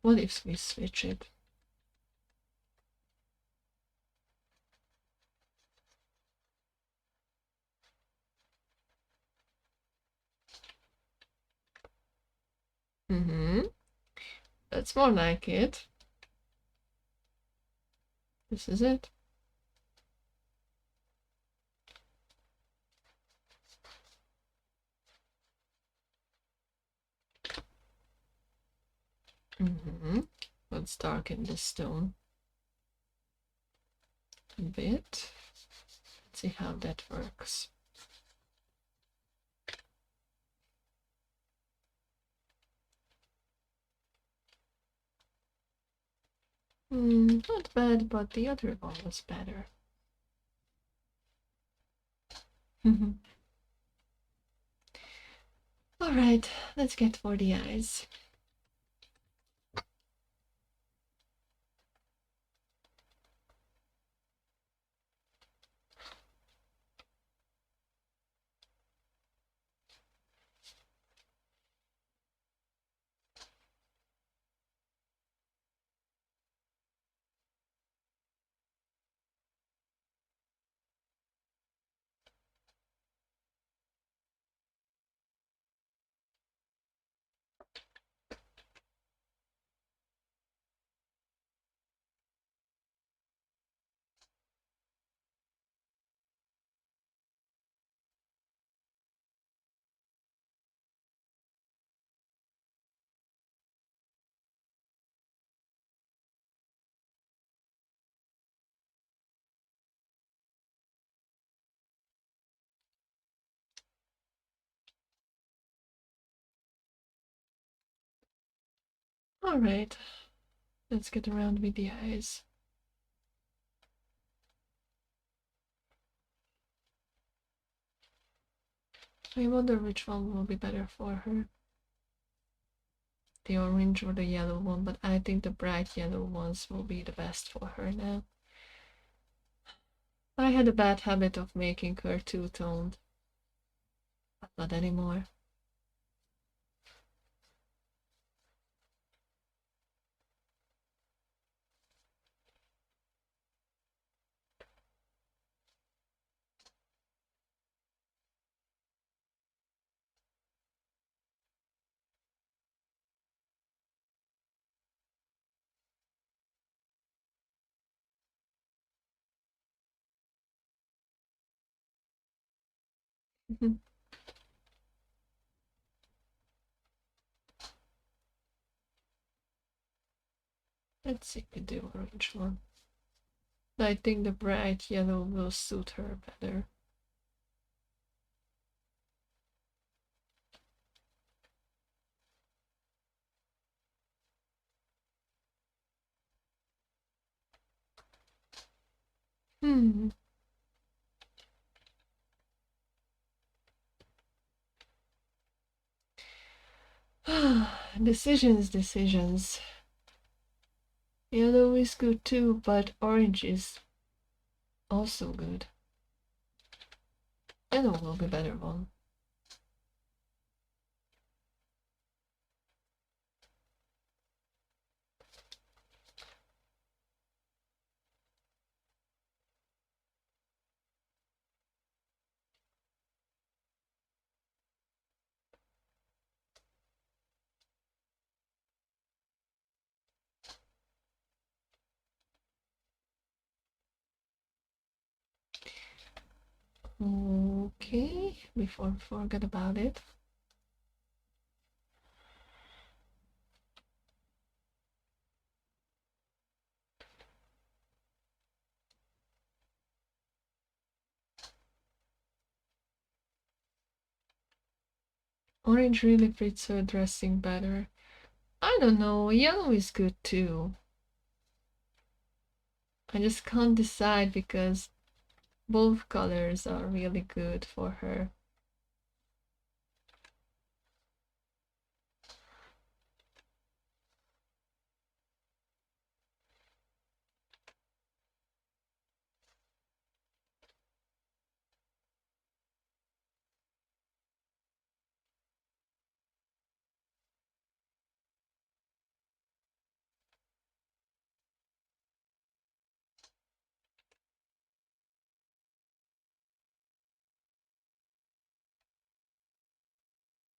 What if we switch it? That's more like it. This is it. Let's darken this stone a bit. Let's see how that works. Not bad, but the other one was better. Alright, let's get for the eyes. Alright, let's get around with the eyes. I wonder which one will be better for her. The orange or the yellow one, but I think the bright yellow ones will be the best for her now. I had a bad habit of making her two-toned, but not anymore. Let's see with the orange one. I think the bright yellow will suit her better. Decisions. Yellow is good too, but orange is also good. Yellow will be better one. Okay, before I forget about it. Orange really fits her dressing better. I don't know, yellow is good too. I just can't decide because both colors are really good for her.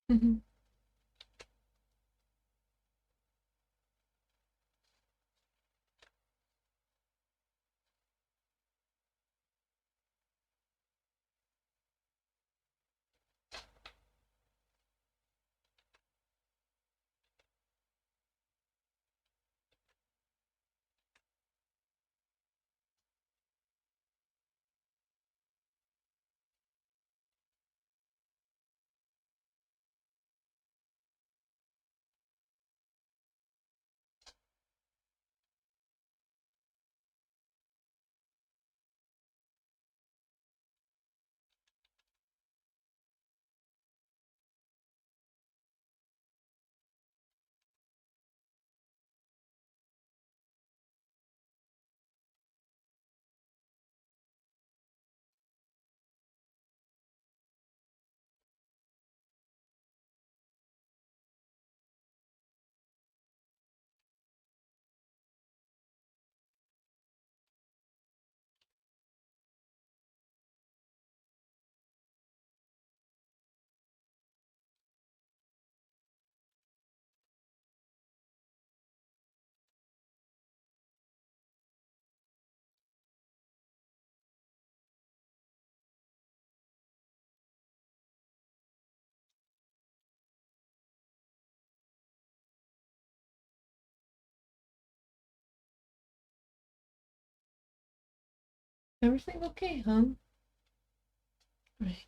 Mhm. Everything okay, huh? Right.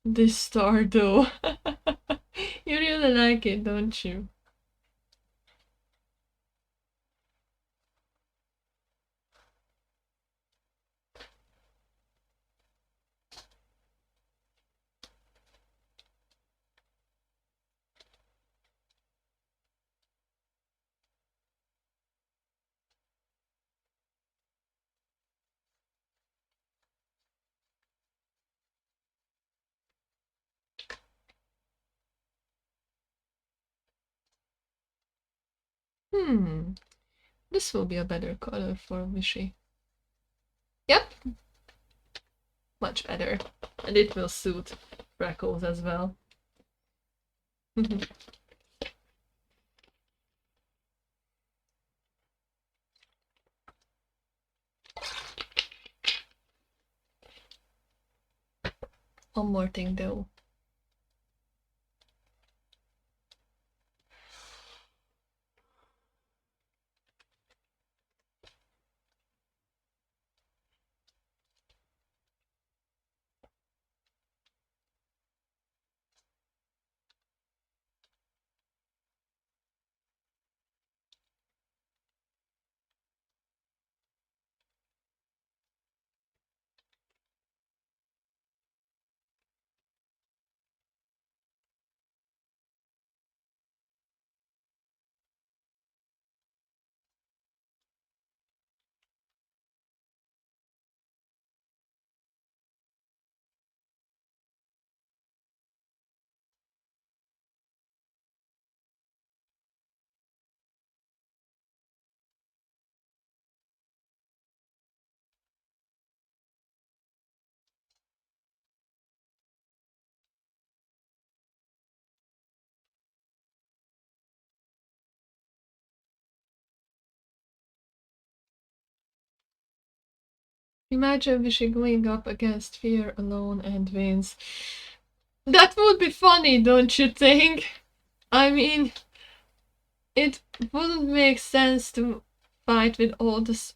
This star though. You really like it, don't you? This will be a better color for Wishy. Yep, much better. And it will suit Freckles as well. One more thing though. Imagine Vishy going up against fear alone and wins. That would be funny, don't you think? I mean, it wouldn't make sense to fight with all the...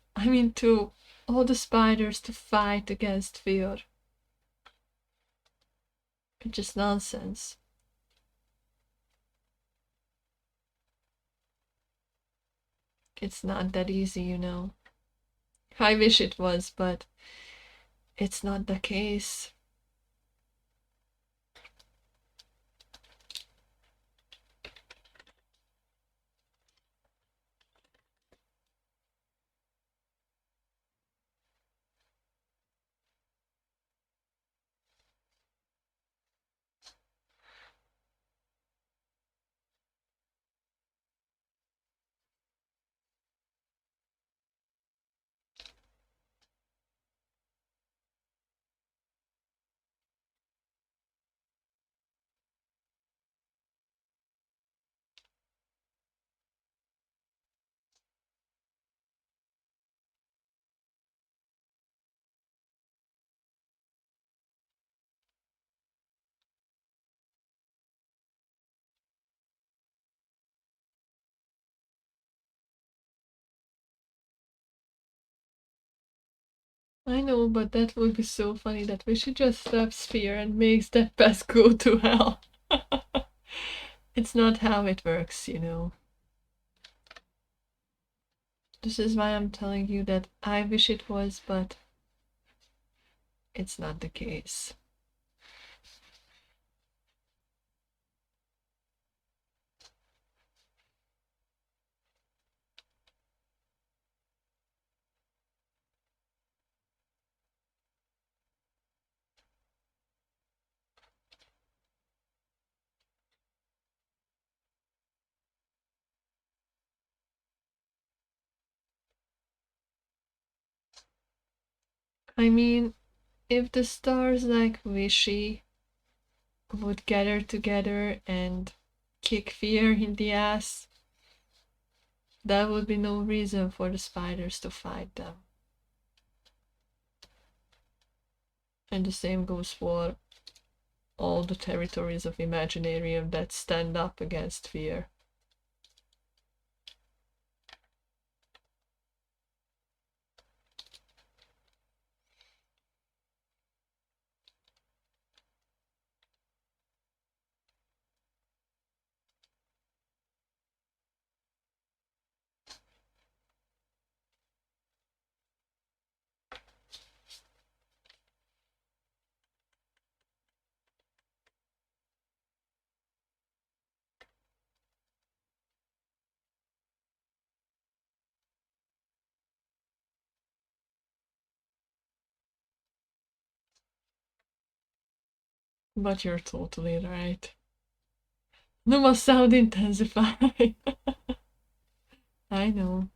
to all the spiders to fight against fear. It's just nonsense. It's not that easy, you know. I wish it was, but it's not the case. I know, but that would be so funny that we should just slap Sphere and makes that pest go to hell. It's not how it works, you know. This is why I'm telling you that I wish it was, but it's not the case. I mean, if the stars like Wishy would gather together and kick fear in the ass, there would be no reason for the spiders to fight them. And the same goes for all the territories of Imaginarium that stand up against fear. But you're totally right. No more sound intensify. I know.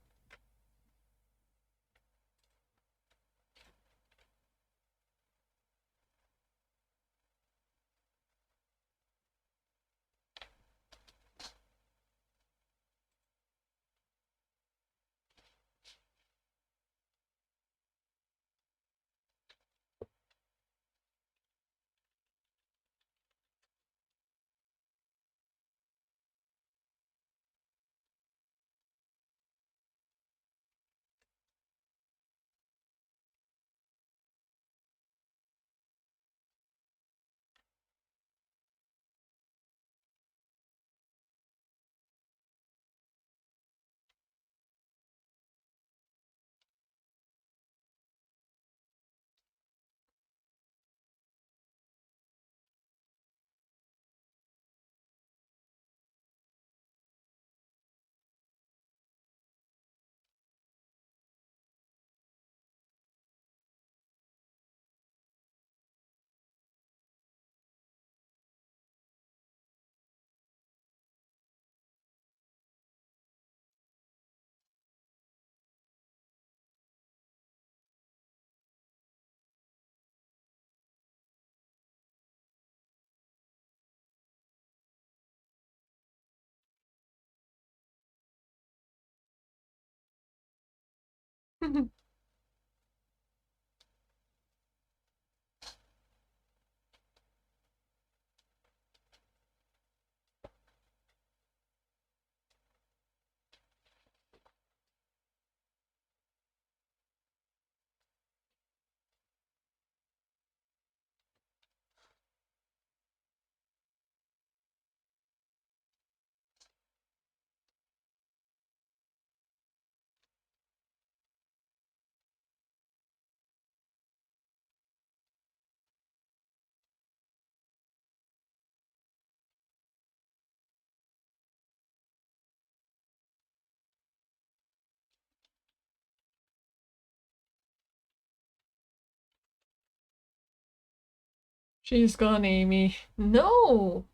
She's gone, Amy. No!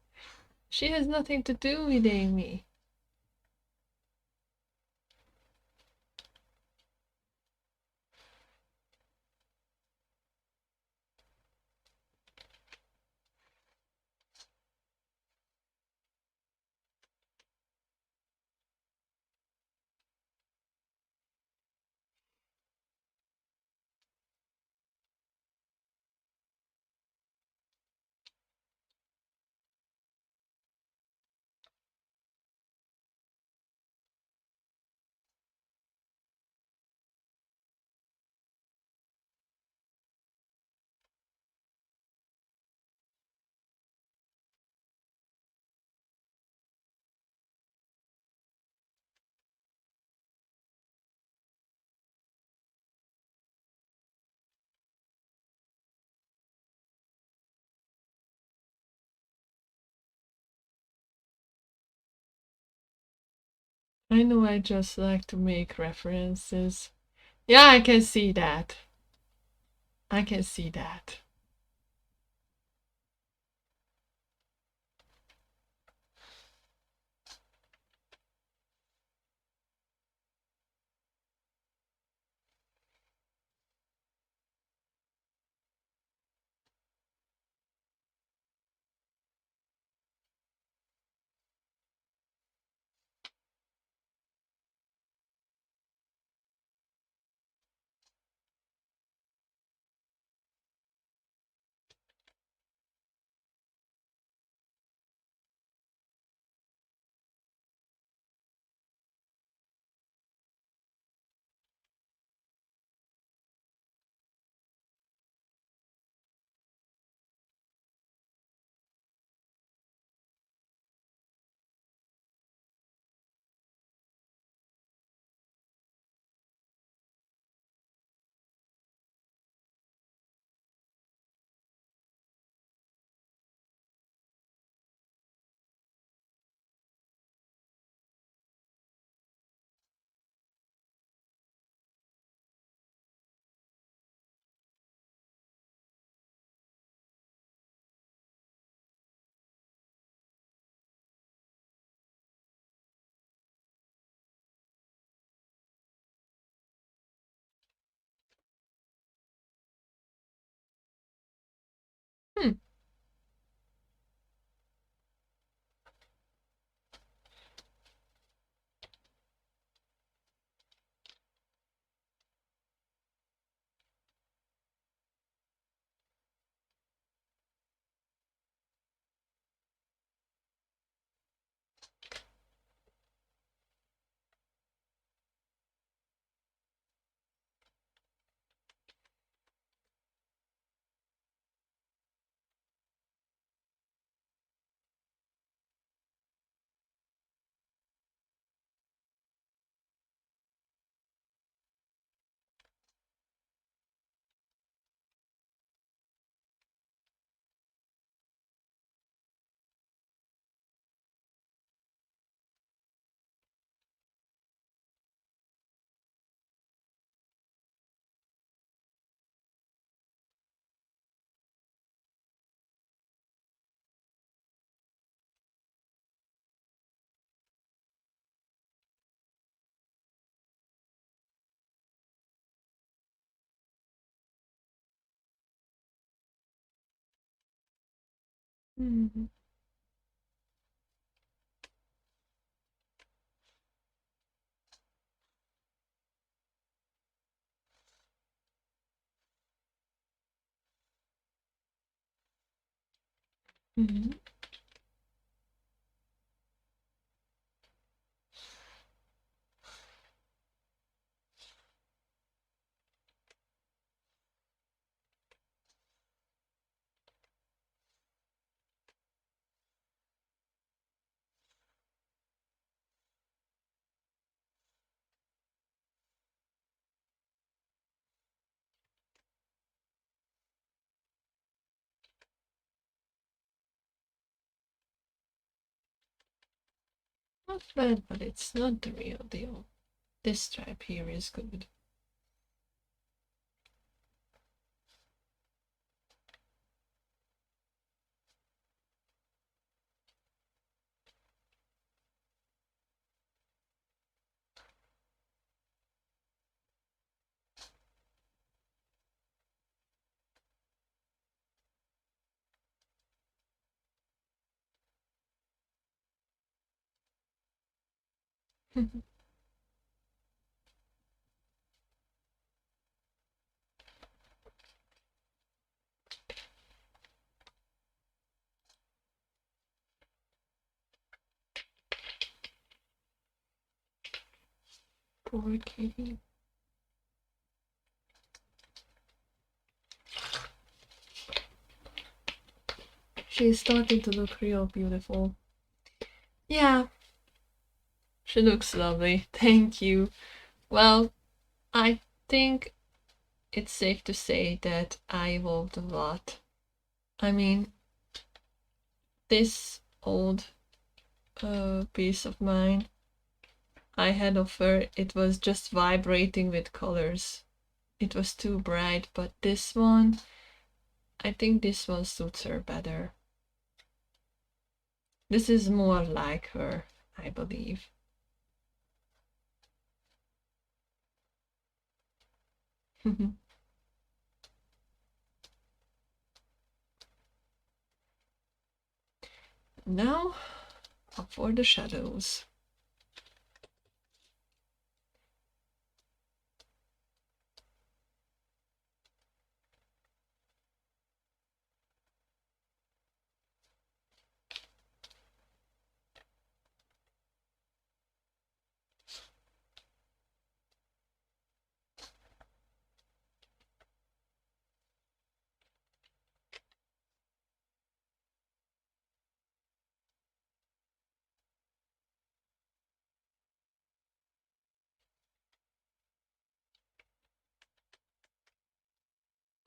She has nothing to do with Amy. I know I just like to make references. Yeah, I can see that. I can see that. Hmm. Mm-hmm. Mm-hmm. Not bad, but it's not the real deal. This stripe here is good. Poor kitty. She's starting to look real beautiful. Yeah, she looks lovely. Thank you. Well, I think it's safe to say that I evolved a lot. I mean, this old piece of mine I had of her, it was just vibrating with colors. It was too bright, but this one, I think this one suits her better. This is more like her, I believe. Now, up for the shadows.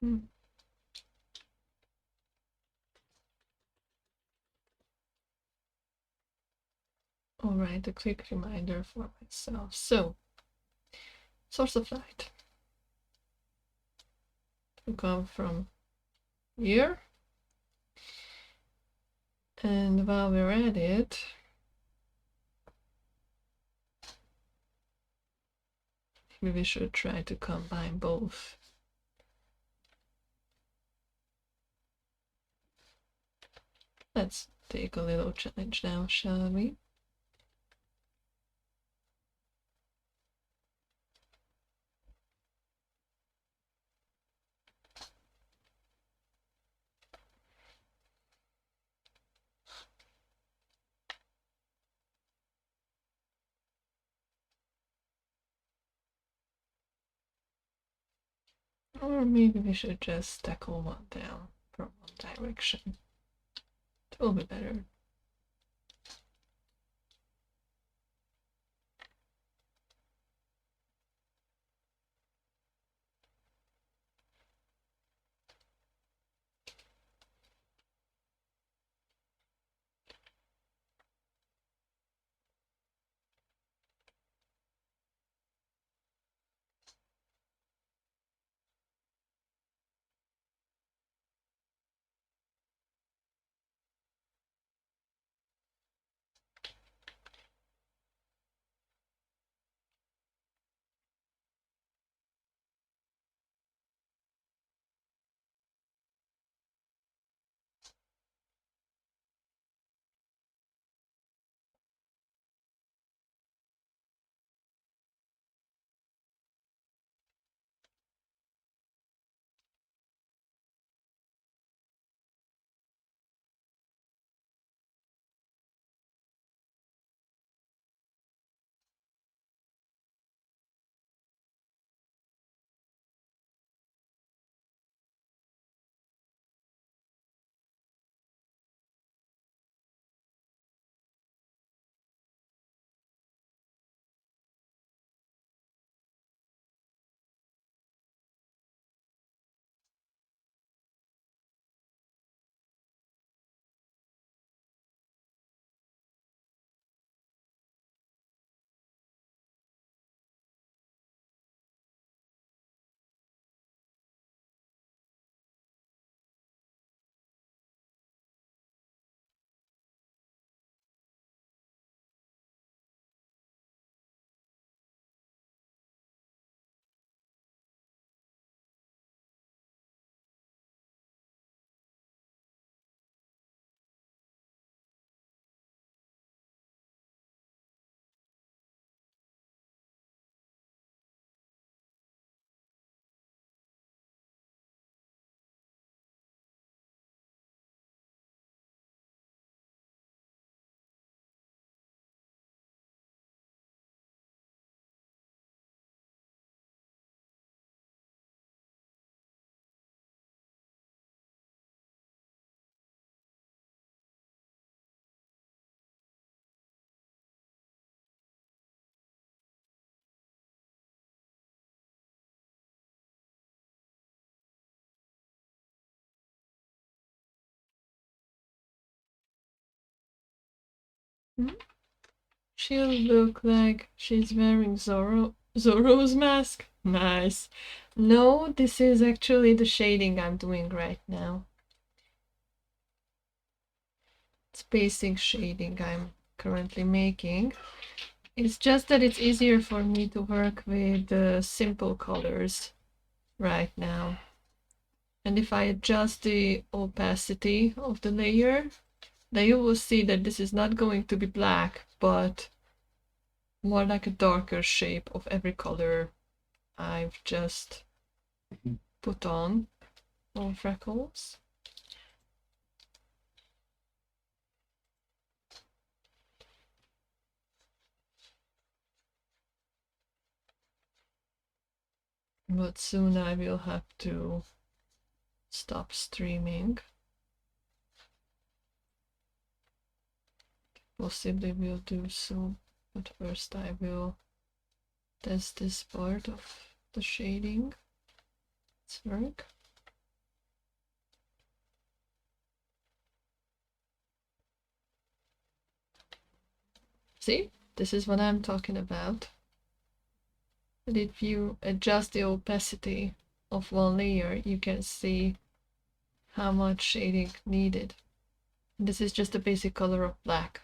Hmm. Alright, a quick reminder for myself. So, source of light will come from here. And while we're at it, maybe we should try to combine both. Let's take a little challenge now, shall we? Or maybe we should just tackle one down from one direction. It will be better. She'll look like she's wearing Zorro's mask. Nice. No, this is actually the shading I'm doing right now. It's basic shading I'm currently making. It's just that it's easier for me to work with simple colors right now. And if I adjust the opacity of the layer, then you will see that this is not going to be black, but more like a darker shape of every color I've just put on freckles. But soon I will have to stop streaming. Possibly will do so, but first I will test this part of the shading. Let's work. See, this is what I'm talking about. And if you adjust the opacity of one layer, you can see how much shading needed. And this is just the basic color of black.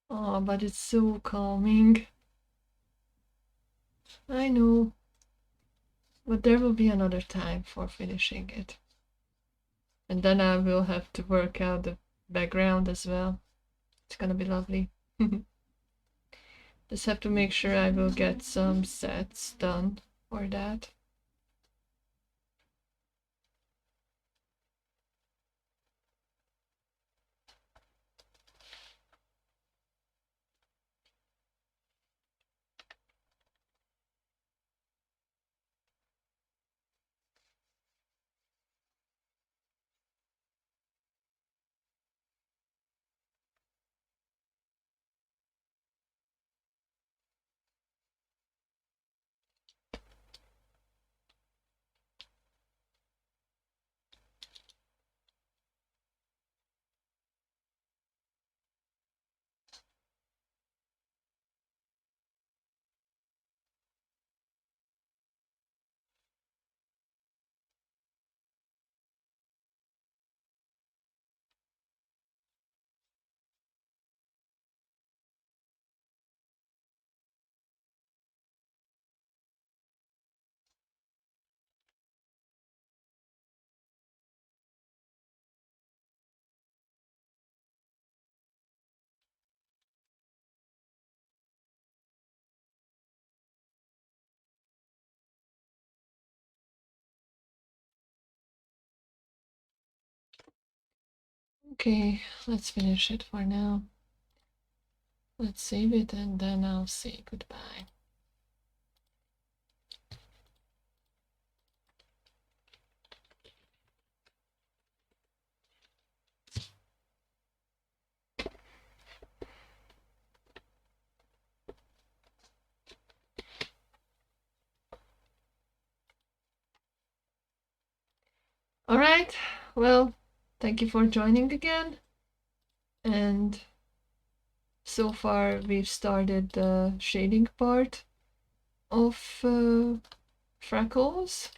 Oh, but it's so calming. I know. But there will be another time for finishing it. And then I will have to work out the background as well. It's gonna be lovely. Just have to make sure I will get some sets done for that. Okay, let's finish it for now. Let's save it and then I'll say goodbye. All right, well, thank you for joining again. And so far we've started the shading part of freckles.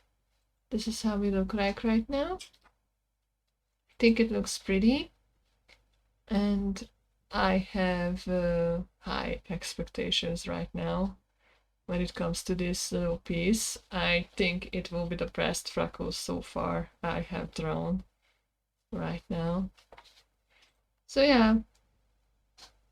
This is how we look like right now. I think it looks pretty. And I have high expectations right now when it comes to this little piece. I think it will be the best freckles so far I have drawn right now. So yeah,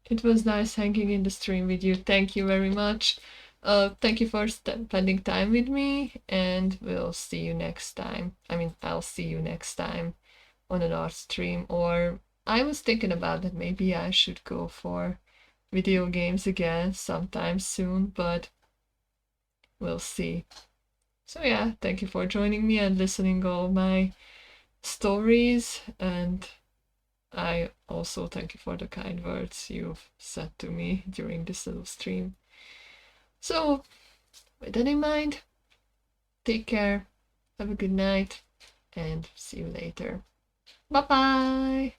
it was nice hanging in the stream with you. Thank you very much. Thank you for spending time with me, and we'll see you next time. I'll see you next time on an art stream, or I was thinking about that maybe I should go for video games again sometime soon, but we'll see. So yeah, thank you for joining me and listening all my stories, and I also thank you for the kind words you've said to me during this little stream. So, with that in mind, take care, have a good night, and see you later. Bye bye!